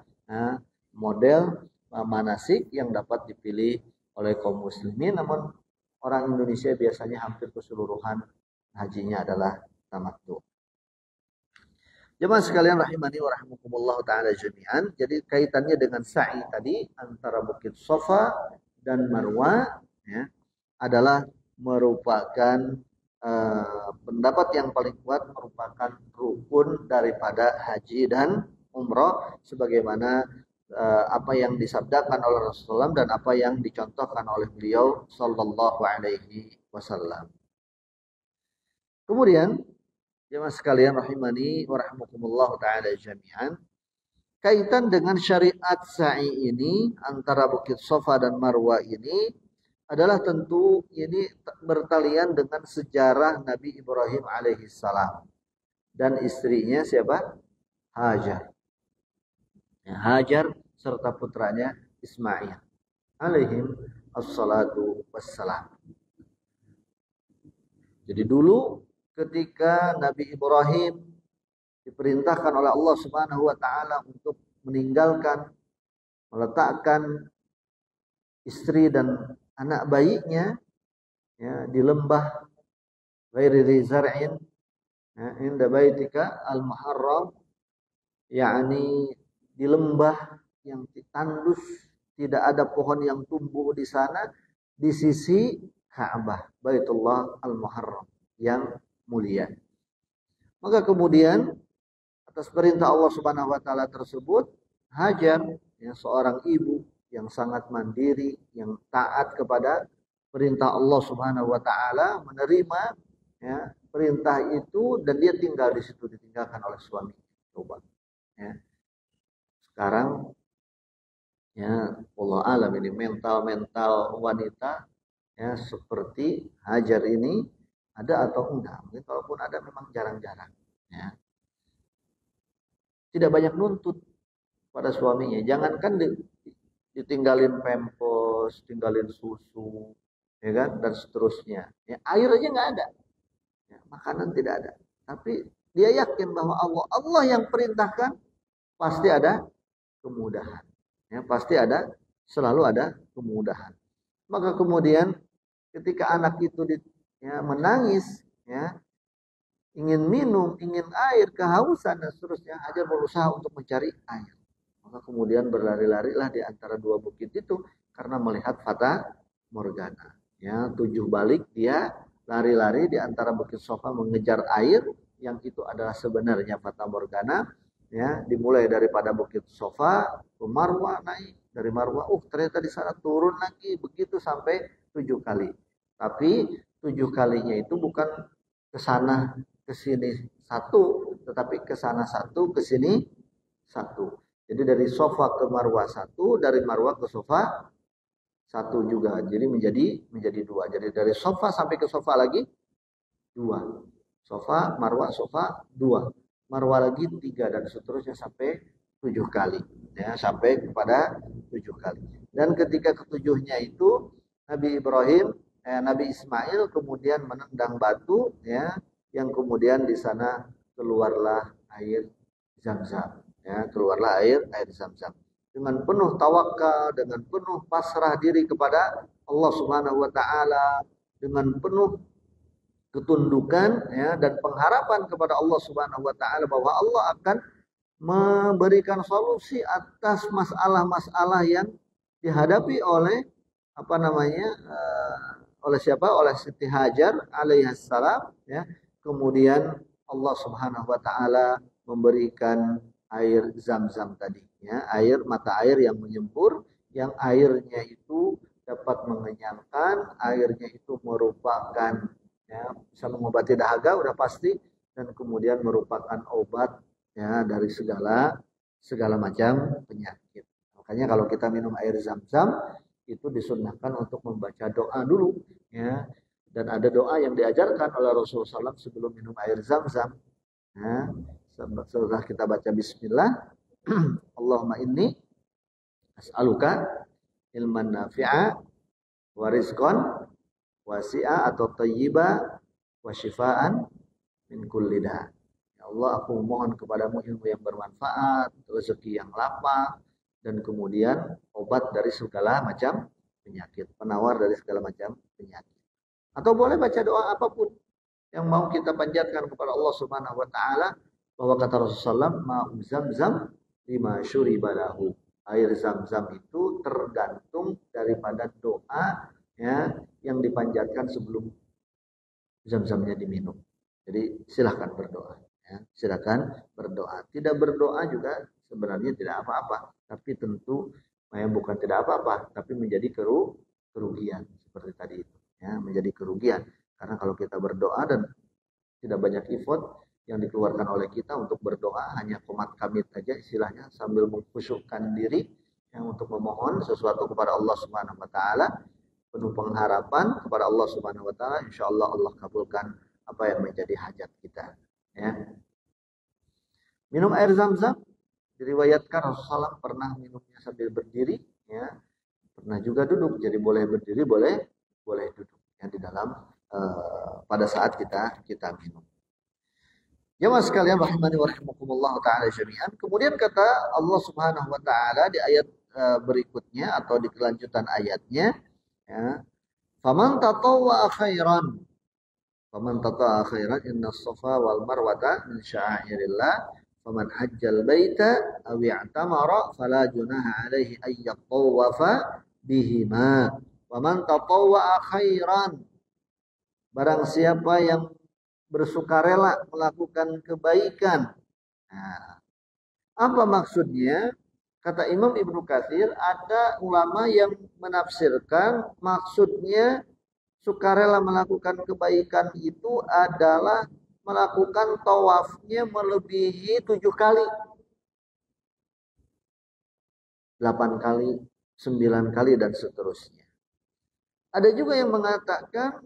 [SPEAKER 1] model manasik yang dapat dipilih oleh kaum muslimin. Namun orang Indonesia biasanya hampir keseluruhan hajinya adalah tamattu. Jemaah sekalian rahimani wa rahimakumullah taala jami'an. Jadi kaitannya dengan sa'i tadi antara Bukit Safa dan Marwa, ya, adalah merupakan pendapat yang paling kuat, merupakan rukun daripada haji dan umroh, sebagaimana apa yang disabdakan oleh Rasulullah dan apa yang dicontohkan oleh beliau sallallahu alaihi wasallam. Kemudian jemaah sekalian rahimani wa rahimakumullah taala jami'an, kaitan dengan syariat sa'i ini antara Bukit Safa dan Marwa ini adalah tentu ini bertalian dengan sejarah Nabi Ibrahim alaihissalam dan istrinya siapa? Hajar. Ya, Hajar serta putranya Ismail alaihim assalatu wassalam. Jadi dulu ketika Nabi Ibrahim diperintahkan oleh Allah Subhanahu wa taala untuk meninggalkan, meletakkan istri dan anak bayinya, ya, di lembah ghairi zar'in, ya, inda baitika al-muharram, yakni di lembah yang tandus, tidak ada pohon yang tumbuh di sana, di sisi Ka'bah, Baitullah al-Muharram yang mulia. Maka kemudian atas perintah Allah Subhanahu wa taala tersebut, Hajar, ya, seorang ibu yang sangat mandiri, yang taat kepada perintah Allah Subhanahu wa taala, menerima, ya, perintah itu, dan dia tinggal di situ, ditinggalkan oleh suami. Coba, ya. Sekarang, ya, Allah alam, ini mental wanita, ya, seperti Hajar ini ada atau enggak? Mungkin kalaupun ada memang jarang-jarang, ya. Tidak banyak nuntut pada suaminya. Jangankan ditinggalin pampers, tinggalin susu, ya kan, dan seterusnya. Ya, air aja nggak ada, ya, makanan tidak ada. Tapi dia yakin bahwa Allah yang perintahkan, pasti ada kemudahan. Ya, pasti ada, selalu ada kemudahan. Maka kemudian ketika anak itu menangis, ya, ingin minum, ingin air, kehausan dan seterusnya, Hajar berusaha untuk mencari air. Maka kemudian berlari-larilah di antara 2 bukit itu karena melihat fata morgana. Ya, 7 balik dia lari-lari di antara Bukit Safa mengejar air yang itu adalah sebenarnya fata morgana. Ya, dimulai daripada Bukit Sofa ke Marwah naik, dari Marwah, ternyata di sana turun lagi, begitu sampai 7 kali. Tapi 7 kalinya itu bukan ke sana ke sini satu, tetapi ke sana satu, ke sini satu. Jadi dari Sofa ke Marwah satu, dari Marwah ke Sofa satu juga. Jadi menjadi dua. Jadi dari Sofa sampai ke Sofa lagi dua. Sofa, Marwah, Sofa dua. Marwah lagi tiga dan seterusnya sampai 7 kali. Ya, sampai kepada 7 kali. Dan ketika ketujuhnya itu Nabi Ibrahim, Nabi Ismail kemudian menendang batu, ya, yang kemudian di sana keluarlah air Zam-Zam. Ya, keluarlah air Zam-Zam. Dengan penuh tawakal, dengan penuh pasrah diri kepada Allah Subhanahu wa taala, dengan penuh ketundukan, ya, dan pengharapan kepada Allah Subhanahu wa taala bahwa Allah akan memberikan solusi atas masalah-masalah yang dihadapi oleh apa namanya oleh siapa? Oleh Siti Hajar alaihissalam, ya. Kemudian Allah Subhanahu wa taala memberikan air Zam-Zam tadi, ya, mata air yang menyembur, yang airnya itu dapat mengenyangkan, airnya itu merupakan, ya, bisa mengobati dahaga udah pasti, dan kemudian merupakan obat, ya, dari segala macam penyakit. Makanya kalau kita minum air Zam-Zam itu disunnahkan untuk membaca doa dulu, ya. Dan ada doa yang diajarkan oleh Rasulullah SAW sebelum minum air Zam-Zam. Ya. Setelah kita baca Bismillah, Allahumma inni as'aluka ilman nafi'a wa rizqan wasi'a atau tayyiba wa shifaan min kulli da. Ya Allah, aku mohon kepadamu ilmu yang bermanfaat, rezeki yang lapang, dan kemudian obat dari segala macam penyakit, penawar dari segala macam penyakit. Atau boleh baca doa apapun yang mau kita panjatkan kepada Allah Subhanahu wa taala, bahwa kata Rasulullah, ma'u Zam-Zam lima syuriba lahu. Air Zam-Zam itu tergantung daripada doa, ya, yang dipanjatkan sebelum Zam-Zamnya diminum. Jadi silahkan berdoa, ya. Silahkan berdoa. Tidak berdoa juga sebenarnya tidak apa-apa, tapi tentu bukan tidak apa-apa, tapi menjadi kerugian seperti tadi itu, ya, menjadi kerugian. Karena kalau kita berdoa dan tidak banyak effort yang dikeluarkan oleh kita untuk berdoa, hanya komat kamit saja istilahnya, sambil mengkhusyukkan diri yang untuk memohon sesuatu kepada Allah Subhanahu wa taala, penuh pengharapan kepada Allah Subhanahu wa taala, insyaallah Allah kabulkan apa yang menjadi hajat kita, ya. Minum air Zam-Zam diriwayatkan Rasulullah pernah minumnya sambil berdiri, ya. Pernah juga duduk, jadi boleh berdiri, boleh duduk, ya, di dalam pada saat kita minum. Jemaah sekalian rahimani wa rahimakumullah taala jami'an. Kemudian kata Allah Subhanahu wa taala di ayat berikutnya atau di kelanjutan ayatnya, ya, faman tatawwa khairan inna as-safa wal marwata min sya'airillah faman hajjal baita aw i'tamara fala junaha alaihi ay yatawafa bihima waman tatawwa khairan. Barang siapa yang bersukarela melakukan kebaikan. Nah, apa maksudnya? Kata Imam Ibnu Katsir, ada ulama yang menafsirkan maksudnya sukarela melakukan kebaikan itu adalah melakukan tawafnya melebihi 7 kali, 8 kali, 9 kali, dan seterusnya. Ada juga yang mengatakan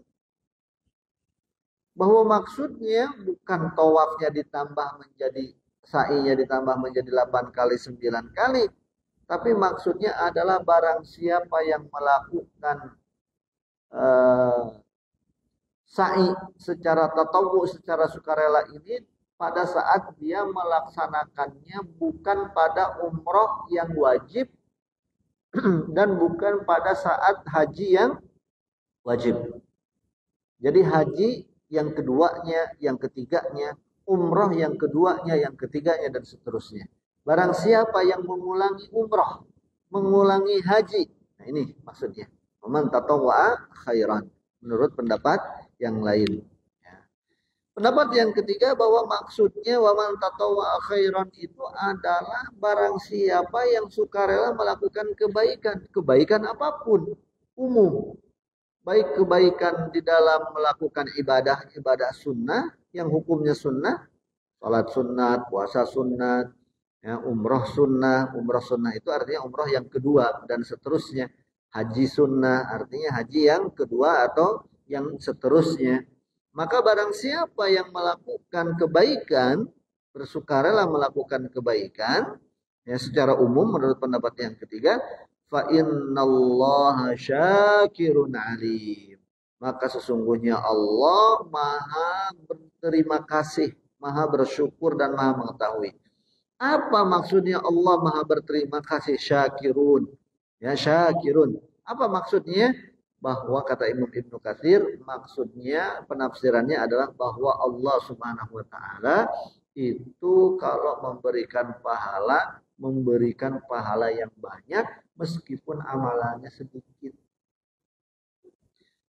[SPEAKER 1] bahwa maksudnya bukan tawafnya ditambah menjadi sa'inya ditambah menjadi 8 kali, 9 kali, tapi maksudnya adalah barang siapa yang melakukan sa'i secara tatawwu, secara sukarela ini pada saat dia melaksanakannya bukan pada umroh yang wajib dan bukan pada saat haji yang wajib. Jadi haji yang keduanya, yang ketiganya, umroh yang keduanya, yang ketiganya, dan seterusnya. Barang siapa yang mengulangi umroh, mengulangi haji, nah ini maksudnya. Man tatawwa'a khairan, menurut pendapat yang lain. Ya. Pendapat yang ketiga bahwa maksudnya waman tatawwa khairan itu adalah barang siapa yang sukarela melakukan kebaikan, kebaikan apapun, umum. Baik kebaikan di dalam melakukan ibadah sunnah yang hukumnya sunnah, salat sunat, puasa sunat, ya, umroh sunnah itu artinya umroh yang kedua dan seterusnya. Haji sunnah artinya haji yang kedua atau yang seterusnya. Maka barang siapa yang melakukan kebaikan, bersukarela melakukan kebaikan, ya secara umum menurut pendapat yang ketiga, fa innallaha syakirun alim. Maka sesungguhnya Allah Maha berterima kasih, Maha bersyukur dan Maha mengetahui. Apa maksudnya Allah Maha berterima kasih syakirun? Ya syakirun. Apa maksudnya? Bahwa kata Imam Ibnu Katsir maksudnya penafsirannya adalah bahwa Allah Subhanahu wa taala itu kalau memberikan pahala yang banyak meskipun amalannya sedikit.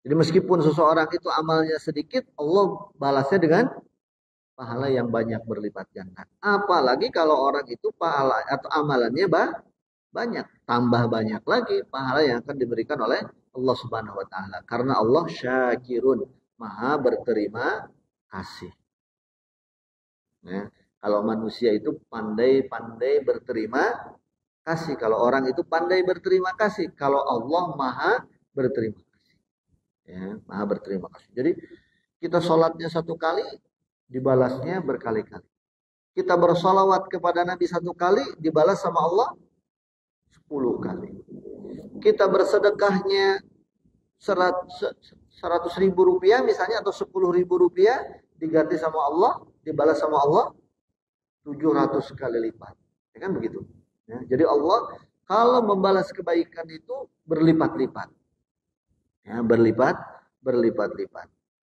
[SPEAKER 1] Jadi meskipun seseorang itu amalnya sedikit, Allah balasnya dengan pahala yang banyak berlipat ganda. Apalagi kalau orang itu pahala atau amalannya banyak, tambah banyak lagi pahala yang akan diberikan oleh Allah Subhanahu wa taala. Karena Allah syakirun, Maha berterima kasih. Ya. Kalau manusia itu pandai-pandai berterima kasih, kalau orang itu pandai berterima kasih, kalau Allah Maha berterima kasih. Ya, Maha berterima kasih. Jadi kita sholatnya satu kali, dibalasnya berkali-kali. Kita bersolawat kepada Nabi satu kali, dibalas sama Allah 10 kali. Kita bersedekahnya 100.000 rupiah misalnya atau 10.000 rupiah, diganti sama Allah, dibalas sama Allah 700 kali lipat. Ya kan begitu. Ya, jadi Allah kalau membalas kebaikan itu berlipat-lipat. Ya, berlipat-lipat.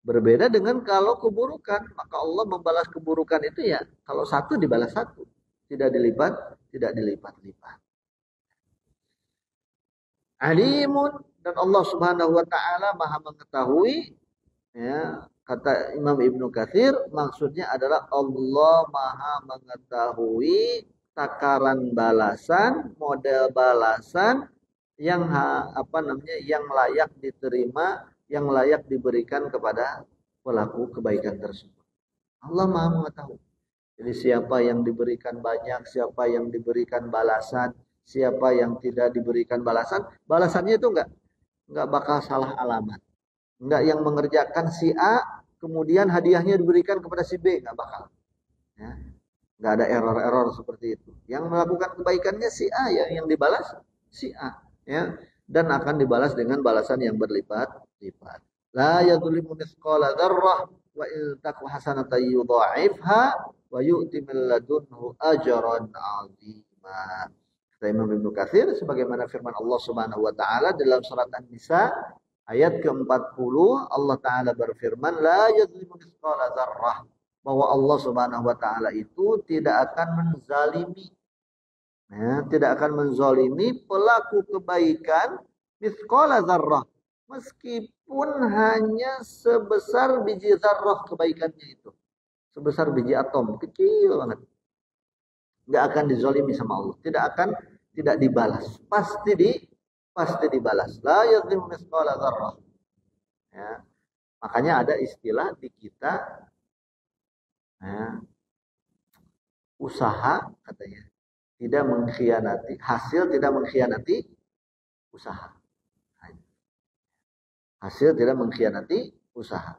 [SPEAKER 1] Berbeda dengan kalau keburukan, maka Allah membalas keburukan itu ya kalau satu dibalas satu, tidak dilipat-lipat. Alimun, dan Allah Subhanahu wa taala Maha mengetahui, ya, kata Imam Ibnu Katsir maksudnya adalah Allah Maha mengetahui takaran balasan, model balasan yang yang layak diterima, yang layak diberikan kepada pelaku kebaikan tersebut. Allah Maha mengetahui. Jadi siapa yang diberikan banyak, siapa yang diberikan balasan, siapa yang tidak diberikan balasan, balasannya itu enggak bakal salah alamat. Enggak yang mengerjakan si A, kemudian hadiahnya diberikan kepada si B, enggak bakal. Ya. Enggak ada error-error seperti itu. Yang melakukan kebaikannya si A ya, yang dibalas si A, ya. Dan akan dibalas dengan balasan yang berlipat-lipat. La yadhlimu mithqala dzarrah wa in taku hasanatan yudha'ifha wa yu'ti min ladunhu ajran 'azima. Kata Imam Ibnu Katsir sebagaimana firman Allah Subhanahu wa taala dalam surat An-Nisa ayat ke-40, Allah taala berfirman la yadhlimu mithqala dzarrah, bahwa Allah Subhanahu wa taala itu tidak akan menzalimi, ya, tidak akan menzalimi pelaku kebaikan mithqala dzarrah, meskipun hanya sebesar biji zarrah kebaikannya itu. Sebesar biji atom, kecil banget. Enggak akan dizalimi sama Allah, tidak dibalas. Pasti dibalas. La yadhlimu mithqala dzarrah. Ya. Makanya ada istilah di kita, ya, usaha katanya tidak mengkhianati hasil, tidak mengkhianati usaha. Hasil tidak mengkhianati usaha.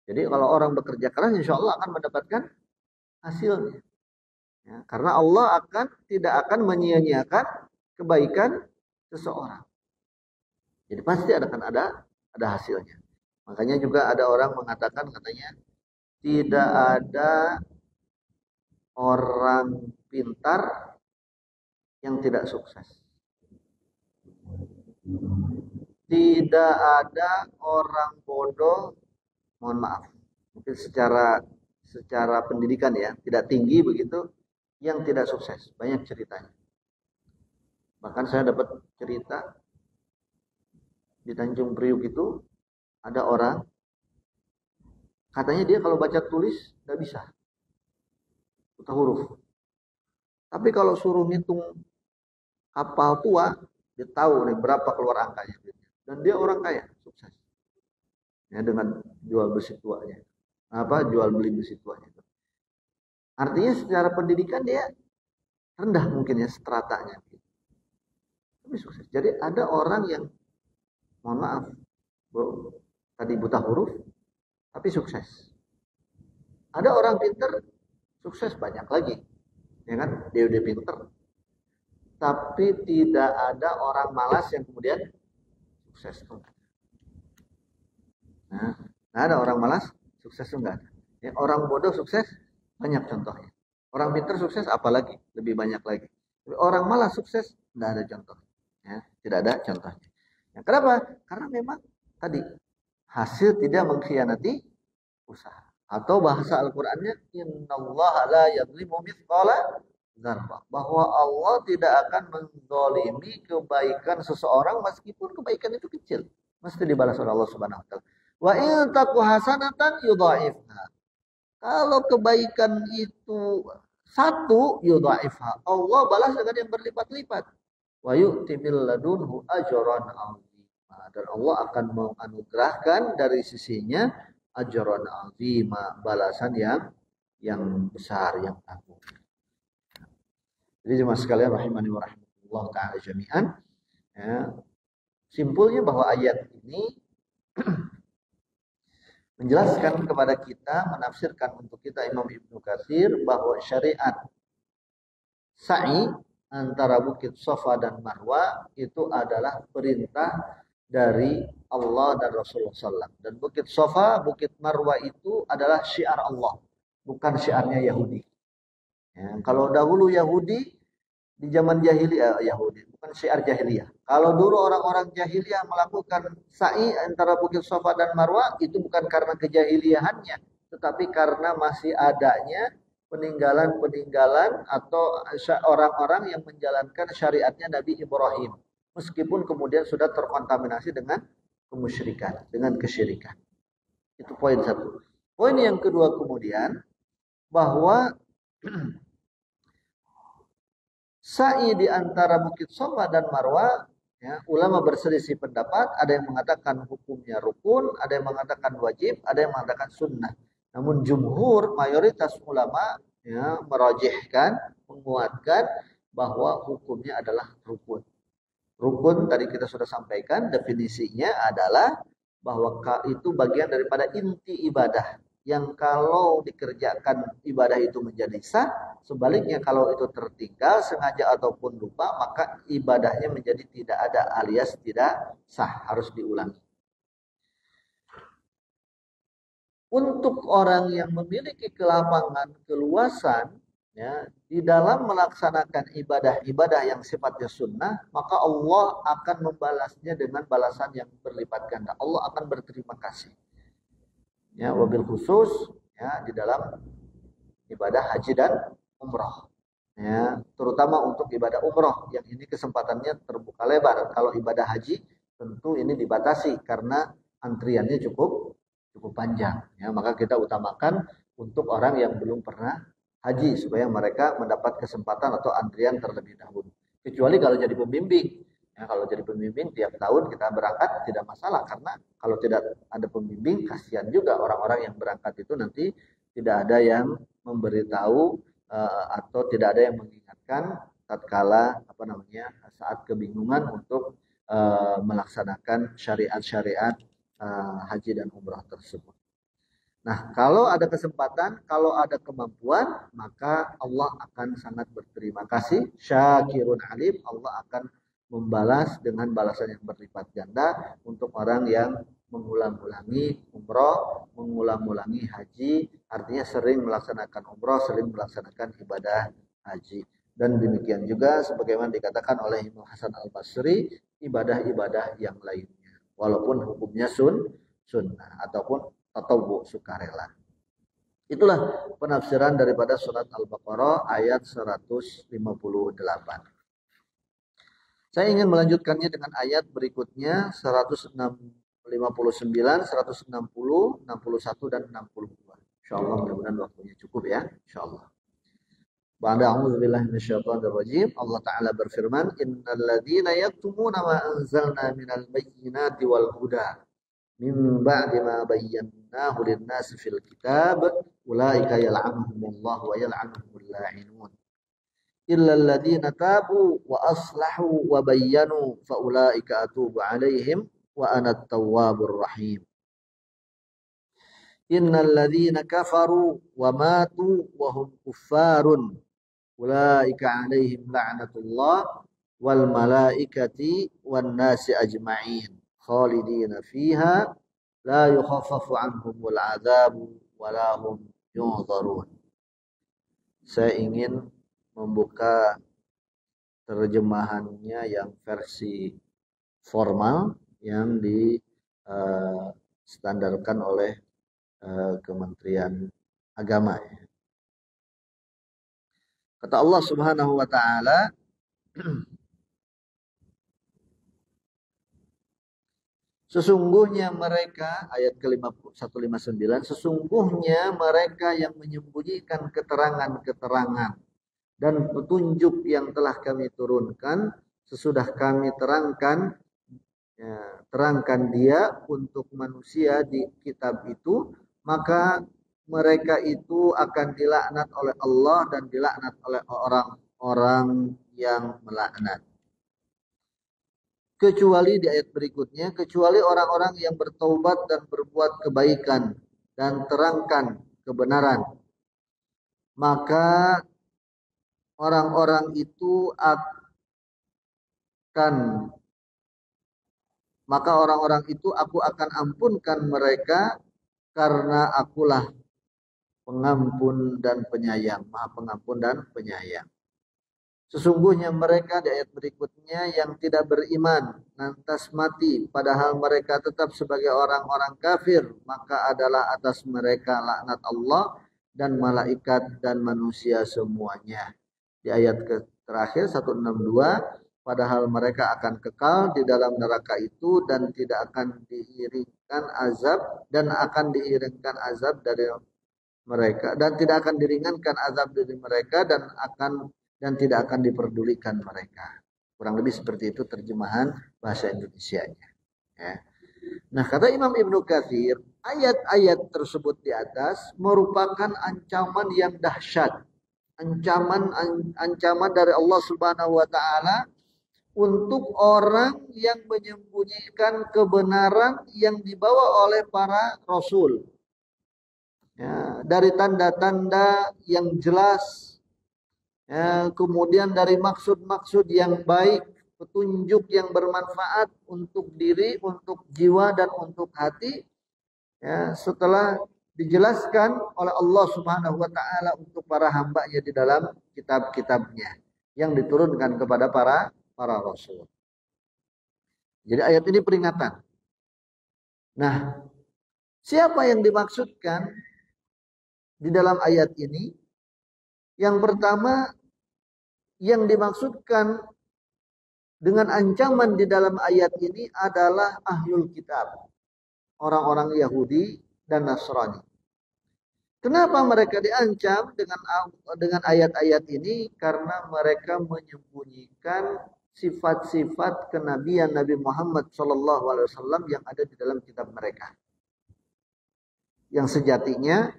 [SPEAKER 1] Jadi kalau orang bekerja keras, insya Allah akan mendapatkan hasilnya. Ya, karena Allah tidak akan menyia-nyiakan kebaikan seseorang. Jadi pasti akan ada hasilnya. Makanya juga ada orang mengatakan katanya tidak ada orang pintar yang tidak sukses. Tidak ada orang bodoh, mohon maaf, mungkin secara pendidikan ya, tidak tinggi begitu, yang tidak sukses. Banyak ceritanya. Bahkan saya dapat cerita di Tanjung Priuk itu ada orang Katanya dia kalau baca tulis nggak bisa, buta huruf. Tapi kalau suruh ngitung kapal tua, dia tahu nih berapa keluar angkanya. Dan dia orang kaya, sukses. Ya, dengan jual besi tuanya. Jual beli besi tuanya. Artinya secara pendidikan dia rendah mungkin ya stratanya. Tapi sukses. Jadi ada orang yang, mohon maaf, tadi buta huruf, tapi sukses. Ada orang pinter, sukses banyak lagi. Ya kan? Dia udah pinter. Tapi tidak ada orang malas yang kemudian sukses. Nah, ada orang malas, sukses enggak ada. Ya, orang bodoh sukses, banyak contohnya. Orang pinter sukses, apalagi, lebih banyak lagi. Tapi orang malas sukses, tidak ada contohnya. Ya, tidak ada contohnya. Ya, kenapa? Karena memang tadi, hasil tidak mengkhianati usaha. Atau bahasa Al-Qur'annya, innallaha la yadhlimu mithqala dzarrah. Bahwa Allah tidak akan menzalimi kebaikan seseorang meskipun kebaikan itu kecil. Mesti dibalas oleh Allah Subhanahu wa taala. Wa in taku hasanatan yudha'ifha. Kalau kebaikan itu satu yudha'ifha. Allah balas dengan yang berlipat-lipat. Wa yu'ti min ladunhu ajran 'azima. Dan Allah akan menganugerahkan dari sisinya ajran 'azima, balasan yang besar, yang agung. Jadi jemaah sekalian rahimani wa rahimakumullah taala jami'an. Ya, simpulnya bahwa ayat ini menjelaskan kepada kita, menafsirkan untuk kita Imam Ibnu Katsir bahwa syariat sa'i antara Bukit Safa dan Marwa itu adalah perintah dari Allah dan Rasulullah SAW. Dan Bukit Safa, Bukit Marwa itu adalah syiar Allah, bukan syiarnya Yahudi. Ya, kalau dahulu Yahudi di zaman jahiliyah, Yahudi bukan syiar jahiliyah. Kalau dulu orang-orang jahiliyah melakukan sa'i antara Bukit Safa dan Marwa, itu bukan karena kejahiliyahannya, tetapi karena masih adanya peninggalan-peninggalan atau orang-orang yang menjalankan syariatnya Nabi Ibrahim, meskipun kemudian sudah terkontaminasi dengan kemusyrikan, dengan kesyirikan. Itu poin satu. Poin yang kedua kemudian bahwa sa'i di antara Bukit Safa dan Marwa, ya, ulama berselisih pendapat. Ada yang mengatakan hukumnya rukun, ada yang mengatakan wajib, ada yang mengatakan sunnah. Namun jumhur, mayoritas ulama ya, merajihkan, menguatkan bahwa hukumnya adalah rukun. Rukun tadi kita sudah sampaikan, definisinya adalah bahwa itu bagian daripada inti ibadah. Yang kalau dikerjakan ibadah itu menjadi sah, sebaliknya kalau itu tertinggal sengaja ataupun lupa, maka ibadahnya menjadi tidak ada alias tidak sah, harus diulangi. Untuk orang yang memiliki kelapangan, keluasan, ya, di dalam melaksanakan ibadah-ibadah yang sifatnya sunnah, maka Allah akan membalasnya dengan balasan yang berlipat ganda. Allah akan berterima kasih. Ya, wabil khusus ya di dalam ibadah haji dan umroh. Ya, terutama untuk ibadah umroh yang ini kesempatannya terbuka lebar. Kalau ibadah haji tentu ini dibatasi karena antriannya cukup panjang. Ya, maka kita utamakan untuk orang yang belum pernah haji supaya mereka mendapat kesempatan atau antrian terlebih dahulu. Kecuali kalau jadi pembimbing. Ya, kalau jadi pembimbing tiap tahun kita berangkat tidak masalah, karena kalau tidak ada pembimbing kasihan juga orang-orang yang berangkat itu nanti tidak ada yang memberitahu atau tidak ada yang mengingatkan tatkala saat kebingungan untuk melaksanakan syariat-syariat haji dan umrah tersebut. Nah, kalau ada kesempatan, kalau ada kemampuan, maka Allah akan sangat berterima kasih. Syakirun alim, Allah akan membalas dengan balasan yang berlipat ganda untuk orang yang mengulang-ulangi umroh, mengulang-ulangi haji, artinya sering melaksanakan umroh, sering melaksanakan ibadah haji. Dan demikian juga sebagaimana dikatakan oleh Imam Hasan Al-Basri, ibadah-ibadah yang lainnya. Walaupun hukumnya sunnah ataupun tatawwu, sukarela. Itulah penafsiran daripada surat Al-Baqarah ayat 158. Saya ingin melanjutkannya dengan ayat berikutnya 160 59, 160, 61 dan 62. Insyaallah mudah-mudahan waktunya cukup ya, insyaallah. Ba'da a'udzubillahi minasyaitonirrajim. Allah Ta'ala berfirman, "Innal ladzina yaktumuna ma anzalna minal bayyinati wal huda min ba'di ma bayyanahu lin-nasi fil kitab, ulaika yal'anuhumullah wa yal'anuhumul la'inun. Illa alladzina tabu wa aslahu wa bayyanu fa ulaika atubu 'alaihim wa ana at-tawwabur rahim. Innal ladzina kafaru wa matu wa hum kuffarun ulaika 'alaihim la'natullah wal malaikati wan nasi ajma'in khalidina fiha la yukhaffafu 'anhumul 'adzabu wa la hum yunzarun." Saya ingin membuka terjemahannya yang versi formal yang distandarkan oleh Kementerian Agama. Kata Allah Subhanahu wa taala, sesungguhnya mereka, ayat ke-159, sesungguhnya mereka yang menyembunyikan keterangan-keterangan dan petunjuk yang telah kami turunkan sesudah kami terangkan dia untuk manusia di kitab itu, maka mereka itu akan dilaknat oleh Allah dan dilaknat oleh orang-orang yang melaknat. Kecuali di ayat berikutnya, kecuali orang-orang yang bertaubat dan berbuat kebaikan dan terangkan kebenaran, maka orang-orang itu aku akan ampunkan mereka karena akulah pengampun dan penyayang, Maha Pengampun dan Penyayang. Sesungguhnya mereka di ayat berikutnya yang tidak beriman lantas mati padahal mereka tetap sebagai orang-orang kafir, maka adalah atas mereka laknat Allah dan malaikat dan manusia semuanya. Di ayat terakhir 162, padahal mereka akan kekal di dalam neraka itu dan tidak akan diiringkan azab dari mereka dan tidak akan diringankan azab dari mereka dan tidak akan diperdulikan mereka. Kurang lebih seperti itu terjemahan bahasa Indonesianya. Ya. Nah, kata Imam Ibnu Katsir, ayat-ayat tersebut di atas merupakan ancaman yang dahsyat. Ancaman dari Allah Subhanahu wa taala untuk orang yang menyembunyikan kebenaran yang dibawa oleh para rasul. Ya, dari tanda-tanda yang jelas, ya, kemudian dari maksud-maksud yang baik, petunjuk yang bermanfaat untuk diri, untuk jiwa dan untuk hati, ya, setelah dijelaskan oleh Allah Subhanahu wa taala untuk para hamba-Nya di dalam kitab-kitabnya yang diturunkan kepada para rasul. Jadi ayat ini peringatan. Nah, siapa yang dimaksudkan di dalam ayat ini? Yang pertama, yang dimaksudkan dengan ancaman di dalam ayat ini adalah ahlul kitab, orang-orang Yahudi dan Nasrani. Kenapa mereka diancam dengan ayat-ayat ini? Karena mereka menyembunyikan sifat-sifat kenabian Nabi Muhammad SAW yang ada di dalam kitab mereka. Yang sejatinya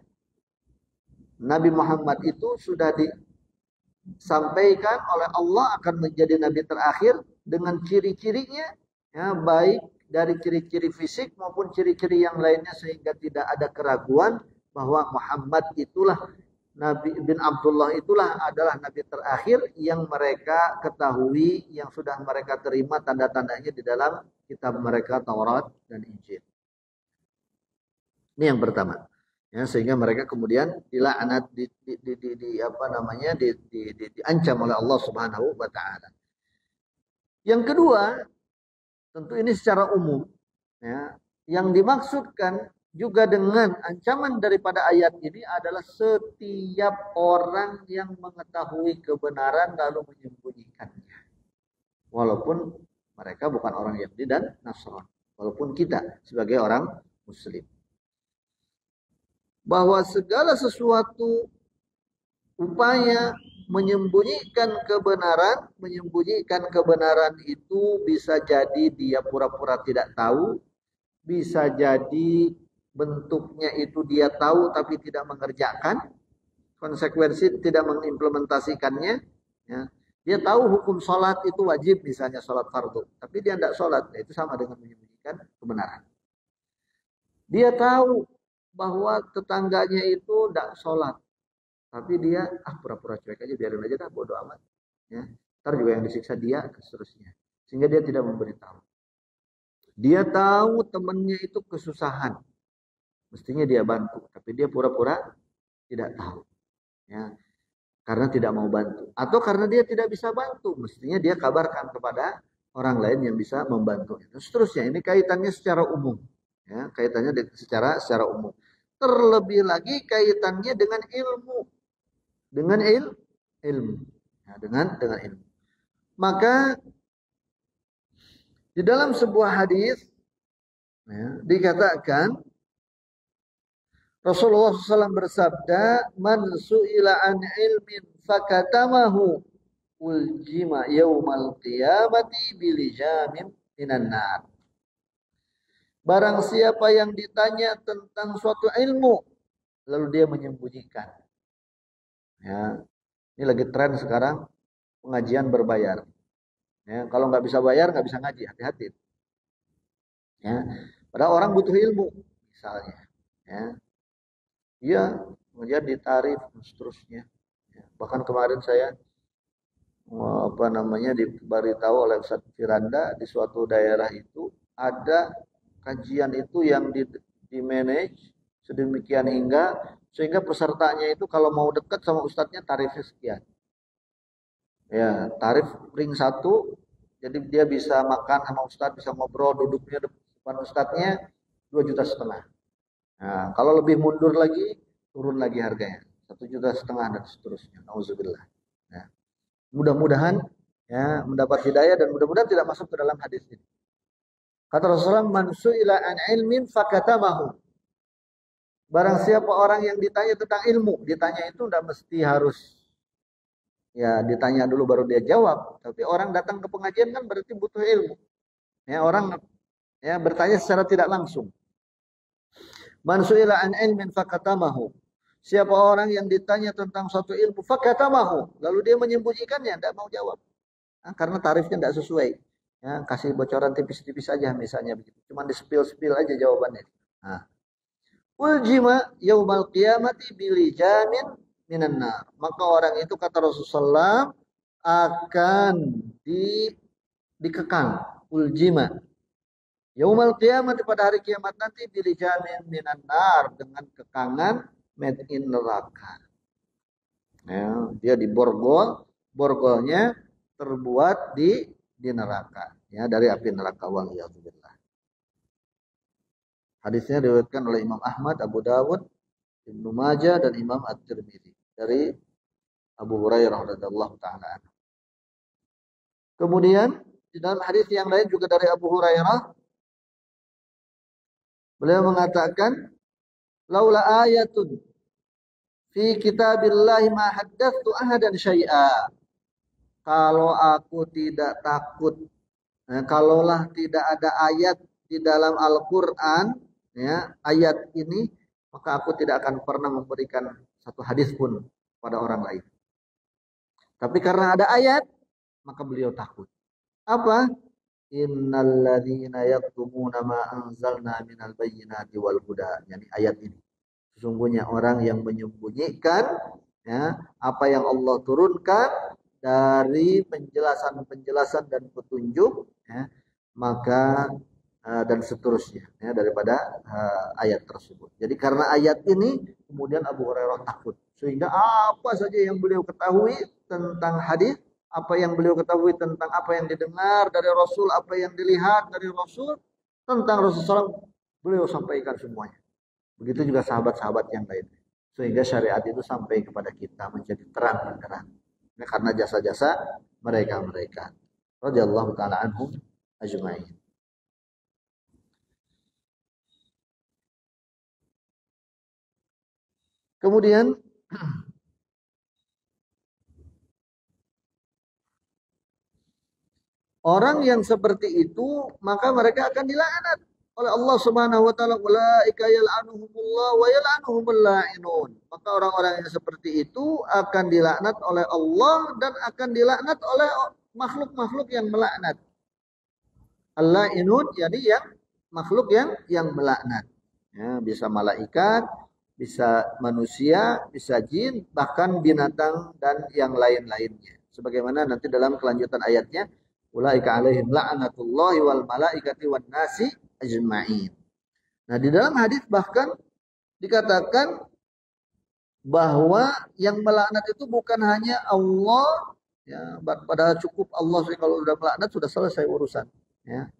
[SPEAKER 1] Nabi Muhammad itu sudah disampaikan oleh Allah akan menjadi nabi terakhir dengan ciri-cirinya, ya, baik dari ciri-ciri fisik maupun ciri-ciri yang lainnya, sehingga tidak ada keraguan bahwa Muhammad itulah Nabi bin Abdullah itulah adalah nabi terakhir yang mereka ketahui, yang sudah mereka terima tanda-tandanya di dalam kitab mereka Taurat dan Injil. Ini yang pertama. Ya, sehingga mereka kemudian dilaknat, diancam oleh Allah Subhanahu wa taala. Yang kedua, tentu ini secara umum, ya, yang dimaksudkan juga dengan ancaman daripada ayat ini adalah setiap orang yang mengetahui kebenaran lalu menyembunyikannya, walaupun mereka bukan orang Yahudi dan Nasrani. walaupun kita sebagai orang muslim. Bahwa segala sesuatu upaya menyembunyikan kebenaran itu bisa jadi dia pura-pura tidak tahu, bisa jadi bentuknya itu dia tahu tapi tidak mengerjakan, konsekuensi tidak mengimplementasikannya. Ya. Dia tahu hukum sholat itu wajib, misalnya sholat fardu, tapi dia tidak sholat, itu sama dengan menyembunyikan kebenaran. Dia tahu bahwa tetangganya itu tidak sholat, tapi dia pura-pura cuek aja, biarin aja dah, bodoh amat. Ya. Ntar juga yang disiksa dia, seterusnya. Sehingga dia tidak memberitahu. Dia tahu temannya itu kesusahan, mestinya dia bantu, tapi dia pura-pura tidak tahu. Ya. Karena tidak mau bantu, atau karena dia tidak bisa bantu, mestinya dia kabarkan kepada orang lain yang bisa membantu. Seterusnya, ini kaitannya secara umum. Ya, kaitannya secara umum. Terlebih lagi kaitannya dengan ilmu. Dengan ilmu. Ya, dengan ilmu. Maka di dalam sebuah hadis ya, dikatakan Rasulullah SAW bersabda, "Man su'ila an ilmin fakatamahu uljima yaumal qiyamati bilijamin minan nar." Barang siapa yang ditanya tentang suatu ilmu lalu dia menyembunyikan. Ya, ini lagi tren sekarang pengajian berbayar. Ya, kalau nggak bisa bayar nggak bisa ngaji, hati-hati. Ya, padahal orang butuh ilmu, misalnya. Ya, iya, kemudian ditarif dan seterusnya. Ya, bahkan kemarin saya diberitahu oleh Ustaz Firanda di suatu daerah itu ada kajian itu yang di manage sedemikian sehingga pesertanya itu kalau mau dekat sama ustadznya tarifnya sekian. Ya, tarif ring 1, jadi dia bisa makan sama ustadz, bisa ngobrol, duduknya depan ustadznya 2,5 juta. Nah, kalau lebih mundur lagi, turun lagi harganya 1,5 juta dan seterusnya. Nauzubillah. Ya. Mudah-mudahan ya mendapat hidayah dan mudah-mudahan tidak masuk ke dalam hadis ini. Kata Rasulullah, "Man su'ila an ilmin fakatamahu." Barang siapa orang yang ditanya tentang ilmu, ditanya itu tidak mesti harus ya ditanya dulu baru dia jawab. Tapi orang datang ke pengajian kan berarti butuh ilmu. Ya, orang ya bertanya secara tidak langsung. Man su'ila an ilmin fakatamahu. Siapa orang yang ditanya tentang suatu ilmu fakatamahu, lalu dia menyembunyikannya, tidak mau jawab. Nah, karena tarifnya tidak sesuai. Ya, kasih bocoran tipis-tipis aja misalnya begitu. Cuma di-spill aja jawabannya. Nah. Uljima yaumal qiyamati bilijamin minan nar. Maka orang itu kata Rasulullah akan dikekang. Uljima yaumal qiyamati pada hari kiamat nanti bilijamin minan nar, dengan kekangan made in neraka. Ya, dia borgolnya terbuat di neraka, ya, dari api neraka. Waliyadzubillah. Hadisnya diriwayatkan oleh Imam Ahmad, Abu Dawud, Ibnu Majah dan Imam At-Tirmidzi dari Abu Hurairah radhiyallahu taala anhu. Kemudian di dalam hadis yang lain juga dari Abu Hurairah, beliau mengatakan, "Laula ayatun fi kitabillahi ma haddatsu ahadan syai'a." Kalau aku tidak takut, kalaulah tidak ada ayat di dalam Al-Qur'an, ya, ayat ini, maka aku tidak akan pernah memberikan satu hadis pun pada orang lain. Tapi karena ada ayat, maka beliau takut. Apa? Innal ladzina yaktumuna ma anzalna minal bayyinati wal huda. Yani ayat ini. Sesungguhnya orang yang menyembunyikan ya apa yang Allah turunkan dari penjelasan dan petunjuk, ya, maka dan seterusnya ya, daripada ayat tersebut. Jadi karena ayat ini kemudian Abu Hurairah takut, sehingga apa saja yang beliau ketahui tentang hadis, apa yang beliau ketahui tentang apa yang didengar dari Rasul, apa yang dilihat dari Rasul tentang Rasulullah, beliau sampaikan semuanya. Begitu juga sahabat-sahabat yang lain, sehingga syariat itu sampai kepada kita menjadi terang benderang. Ini karena jasa-jasa mereka radhiyallahu taala anhum ajma'in. Kemudian orang yang seperti itu maka mereka akan dilaknat oleh Allah Subhanahu wa taala, ulaika yal'anuhumullah wa yal'anuhumul la'inun. Maka orang-orang yang seperti itu akan dilaknat oleh Allah dan akan dilaknat oleh makhluk-makhluk yang melaknat. Al-la'inun yani yang makhluk yang melaknat. Ya, bisa malaikat, bisa manusia, bisa jin, bahkan binatang dan yang lain-lainnya. Sebagaimana nanti dalam kelanjutan ayatnya, ulaika alaihim la'natullahi wal malaikati wan nasi ajma'in. Nah, di dalam hadis bahkan dikatakan bahwa yang melaknat itu bukan hanya Allah, ya, padahal cukup Allah sih kalau sudah melaknat sudah selesai urusan, ya.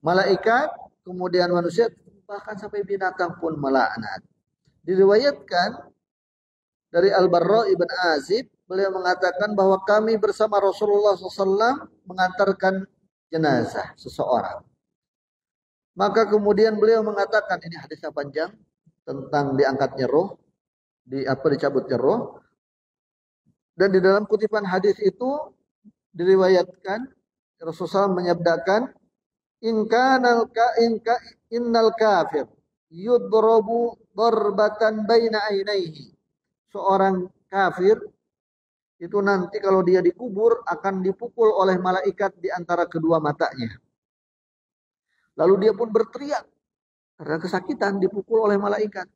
[SPEAKER 1] Malaikat, kemudian manusia, bahkan sampai binatang pun melaknat. Diriwayatkan dari Al-Barra ibn Azib, beliau mengatakan bahwa kami bersama Rasulullah SAW mengantarkan jenazah seseorang. Maka kemudian beliau mengatakan, ini hadisnya panjang, tentang diangkatnya roh, dicabutnya roh. Dan di dalam kutipan hadis itu diriwayatkan Rasulullah SAW menyabdakan, innal kafir yudrabu darbatan baina ainaihi. Seorang kafir itu nanti kalau dia dikubur akan dipukul oleh malaikat di antara kedua matanya. Lalu dia pun berteriak karena kesakitan dipukul oleh malaikat.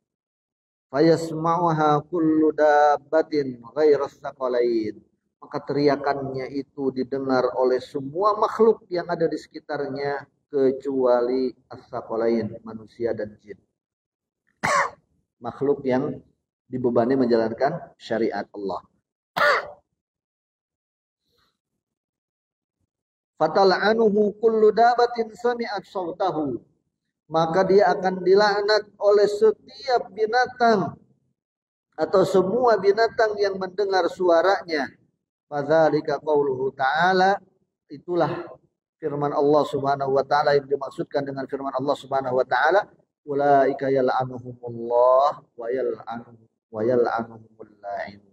[SPEAKER 1] Fayasma'uha kullu dabbatin ghairas saqalain. Maka teriakannya itu didengar oleh semua makhluk yang ada di sekitarnya kecuali as-saqalain, manusia dan jin. Makhluk yang dibebani menjalankan syariat Allah. Fatal'anuhu kullu dabatin sami'at sautahu. Maka dia akan dilaknat oleh setiap binatang atau semua binatang yang mendengar suaranya. Fadzalika qauluhu ta'ala, itulah firman Allah Subhanahu wa taala yang dimaksudkan dengan firman Allah Subhanahu wa taala, ulaika yal'anuhumullah wa yal'anuhumul la'inun.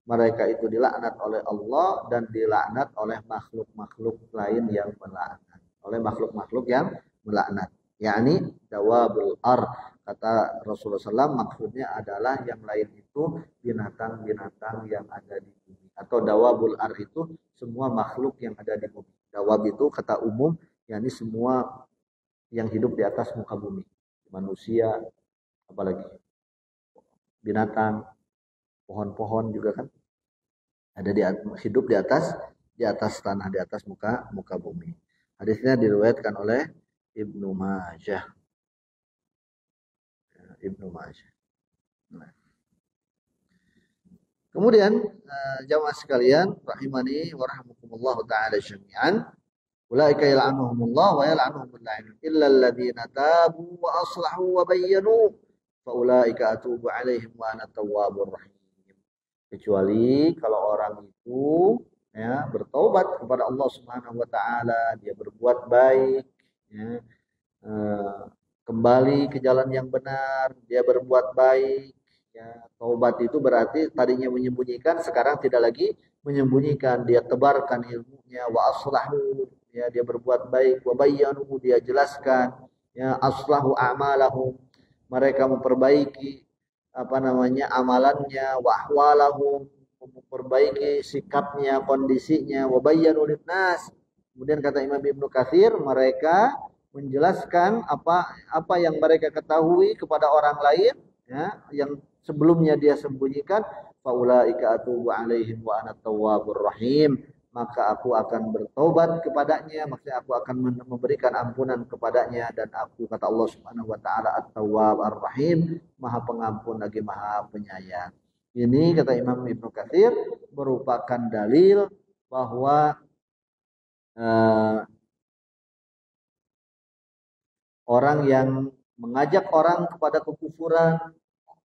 [SPEAKER 1] Mereka itu dilaknat oleh Allah dan dilaknat oleh makhluk-makhluk lain yang melaknat. Oleh makhluk-makhluk yang melaknat. Yakni dawabul ar. Kata Rasulullah SAW maksudnya adalah yang lain itu binatang-binatang yang ada di bumi. Atau dawabul ar itu semua makhluk yang ada di bumi. Dawab itu kata umum, yakni semua yang hidup di atas muka bumi. Manusia, apalagi binatang, pohon-pohon juga kan ada hidup di atas tanah, di atas muka bumi. Hadisnya diriwayatkan oleh Ibnu Majah. Nah. Kemudian jamaah sekalian rahimani wa rahimakumullah taala jami'an, ulaika yal'anuhumullah wa yal'anuhumul la'inun illa alladziina taabu wa aslahu wa bayyanu fa ulaika atubu 'alaihim wa ana tawwabur rahim. Kecuali kalau orang itu ya bertobat kepada Allah Subhanahu wa taala, dia berbuat baik, ya, kembali ke jalan yang benar, dia berbuat baik, ya. Taubat itu berarti tadinya menyembunyikan, sekarang tidak lagi menyembunyikan, dia tebarkan ilmunya, wa aslahu, ya, dia berbuat baik, wa bayyanu, dia jelaskan, ya, aslahu a'malahum, mereka memperbaiki amalannya, wa ahwalahum, memperbaiki sikapnya, kondisinya, wa bayyanu linnas. Kemudian kata Imam Ibnu Katsir, mereka menjelaskan apa yang mereka ketahui kepada orang lain, ya, yang sebelumnya dia sembunyikan. Faulaika atubu 'alaihim wa ana tawwabur rahim. Maka aku akan bertobat kepadanya, maksudnya aku akan memberikan ampunan kepadanya, dan aku, kata Allah Subhanahu wa taala, At-Tawwab Ar-Rahim, Maha Pengampun lagi Maha Penyayang. Ini kata Imam Ibnu Katsir merupakan dalil bahwa orang yang mengajak orang kepada kekufuran,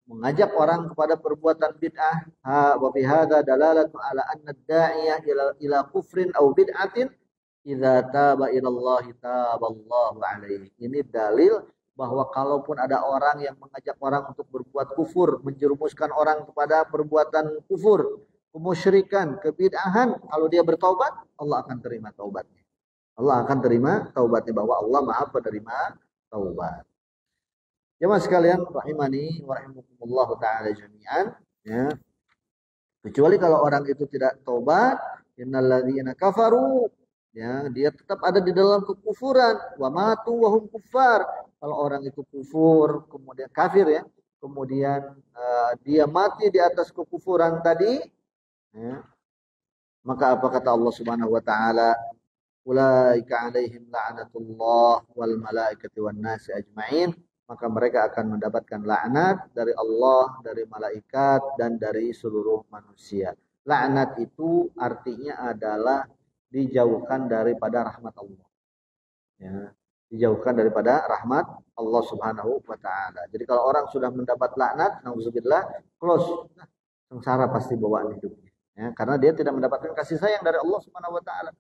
[SPEAKER 1] mengajak orang kepada perbuatan bid'ah, wa fi hadza dalalatu ala anna ad-da'iyah ila kufrin aw bid'atin idza taba ila Allah taballahu alaihi. Ini dalil bahwa kalaupun ada orang yang mengajak orang untuk berbuat kufur, menjerumuskan orang kepada perbuatan kufur, kemusyrikan, kebid'ahan, kalau dia bertaubat, Allah akan terima taubatnya. Allah akan terima taubatnya, bahwa Allah Maha penerima taubat. Jemaah sekalian rahimani wa rahimakumullah taala jami'an, ya. Kecuali kalau orang itu tidak taubat, innalladzina kafaru, ya, dia tetap ada di dalam kekufuran, wa matu wa hum kuffar. Kalau orang itu kufur, kemudian kafir, ya, kemudian dia mati di atas kekufuran tadi, ya, maka apa kata Allah Subhanahu wa taala? Ulaika alaihim la'natullah wal malaikati wan nasi ajmain. Maka mereka akan mendapatkan laknat dari Allah, dari malaikat, dan dari seluruh manusia. Laknat itu artinya adalah dijauhkan daripada rahmat Allah. Ya, dijauhkan daripada rahmat Allah Subhanahu wa taala. Jadi kalau orang sudah mendapat laknat, nauzubillah, close. Nah, sengsara pasti bawaan hidupnya. Ya, karena dia tidak mendapatkan kasih sayang dari Allah Subhanahu wa taala.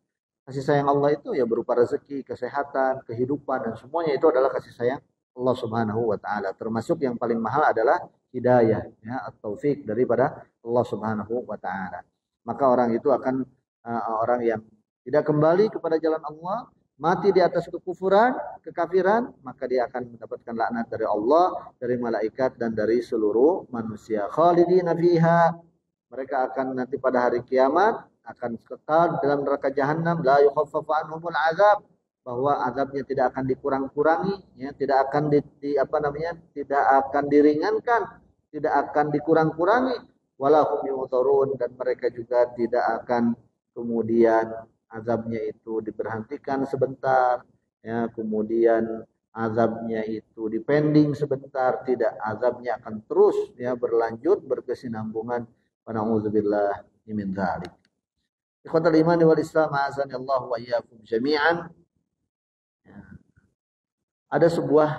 [SPEAKER 1] Kasih sayang Allah itu ya berupa rezeki, kesehatan, kehidupan, dan semuanya itu adalah kasih sayang Allah Subhanahu wa taala. Termasuk yang paling mahal adalah hidayah, ya, at-taufik daripada Allah Subhanahu wa taala. Maka orang itu akan orang yang tidak kembali kepada jalan Allah, mati di atas kekufuran, kekafiran, maka dia akan mendapatkan laknat dari Allah, dari malaikat, dan dari seluruh manusia. Khalidina fiha, mereka akan nanti pada hari kiamat akan kekal dalam neraka jahanam, la yukhaffafu anhumul azab, bahwa azabnya tidak akan dikurang-kurangi, ya, tidak akan tidak akan diringankan, tidak akan dikurang-kurangi, wala hum yutarun, dan mereka juga tidak akan kemudian azabnya itu diberhentikan sebentar, ya, kemudian azabnya itu dipending sebentar, tidak, azabnya akan terus, ya, berlanjut, berkesinambungan. Wa na'udzubillah min dzalik. Ikhwatal iman wal Islam, azanillahu wa iyyakum jami'an. Ada sebuah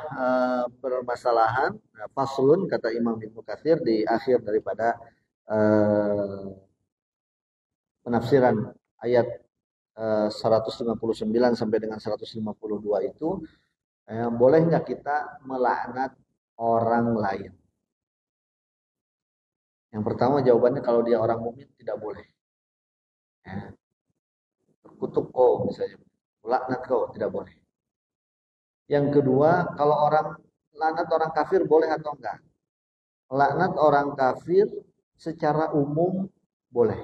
[SPEAKER 1] permasalahan, faslun kata Imam Ibnu Katsir di akhir daripada penafsiran ayat 159 sampai dengan 152 itu, boleh nggak kita melaknat orang lain? Yang pertama jawabannya, kalau dia orang mukmin tidak boleh. Ya. Kutuk kau misalnya, laknat kau, tidak boleh. Yang kedua, kalau orang laknat orang kafir boleh atau enggak? Laknat orang kafir secara umum boleh,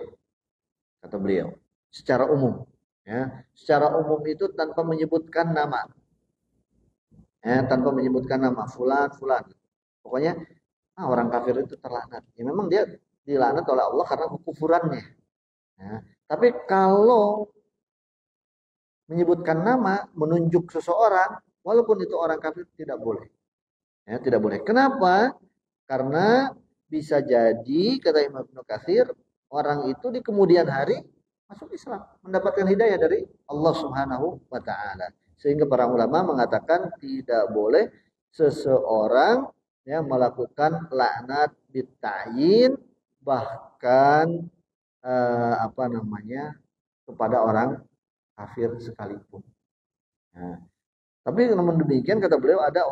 [SPEAKER 1] kata beliau. Secara umum, ya. Secara umum itu tanpa menyebutkan nama, ya, tanpa menyebutkan nama fulan fulan. Pokoknya orang kafir itu terlaknat. Ya memang dia dilaknat oleh Allah karena kekufurannya. Ya. Tapi kalau menyebutkan nama, menunjuk seseorang, walaupun itu orang kafir, tidak boleh. Ya, tidak boleh. Kenapa? Karena bisa jadi, kata Imam Ibnu Katsir, orang itu di kemudian hari masuk Islam, mendapatkan hidayah dari Allah Subhanahu wa taala. Sehingga para ulama mengatakan tidak boleh seseorang, ya, melakukan laknat bita'yin, bahkan kepada orang kafir sekalipun. Nah, tapi namun demikian kata beliau, ada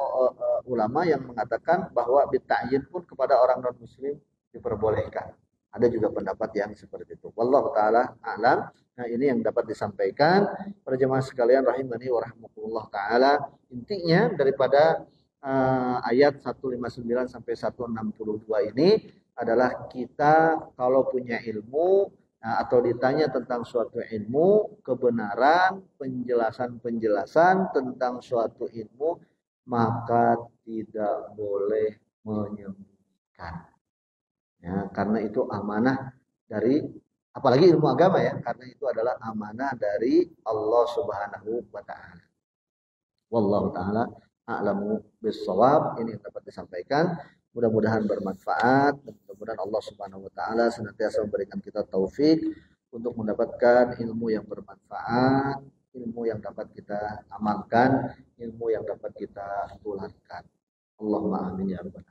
[SPEAKER 1] ulama yang mengatakan bahwa bita'yin pun kepada orang non muslim diperbolehkan. Ada juga pendapat yang seperti itu. Wallahu taala a'lam. Nah, ini yang dapat disampaikan para jemaah sekalian rahimani wa rahimakumullah taala. Intinya daripada ayat 159 sampai 162 ini adalah kita kalau punya ilmu, atau ditanya tentang suatu ilmu, kebenaran, penjelasan-penjelasan tentang suatu ilmu, maka tidak boleh menyembunyikan. Ya, karena itu amanah dari, apalagi ilmu agama, ya, karena itu adalah amanah dari Allah Subhanahu wa taala. Wallahu taala a'lamu bis-shawab. Ini yang dapat disampaikan. Mudah-mudahan bermanfaat, dan mudah-mudahan Allah Subhanahu wa taala senantiasa memberikan kita taufik untuk mendapatkan ilmu yang bermanfaat, ilmu yang dapat kita amalkan, ilmu yang dapat kita tularkan. Allahumma amin ya rabbal alamin.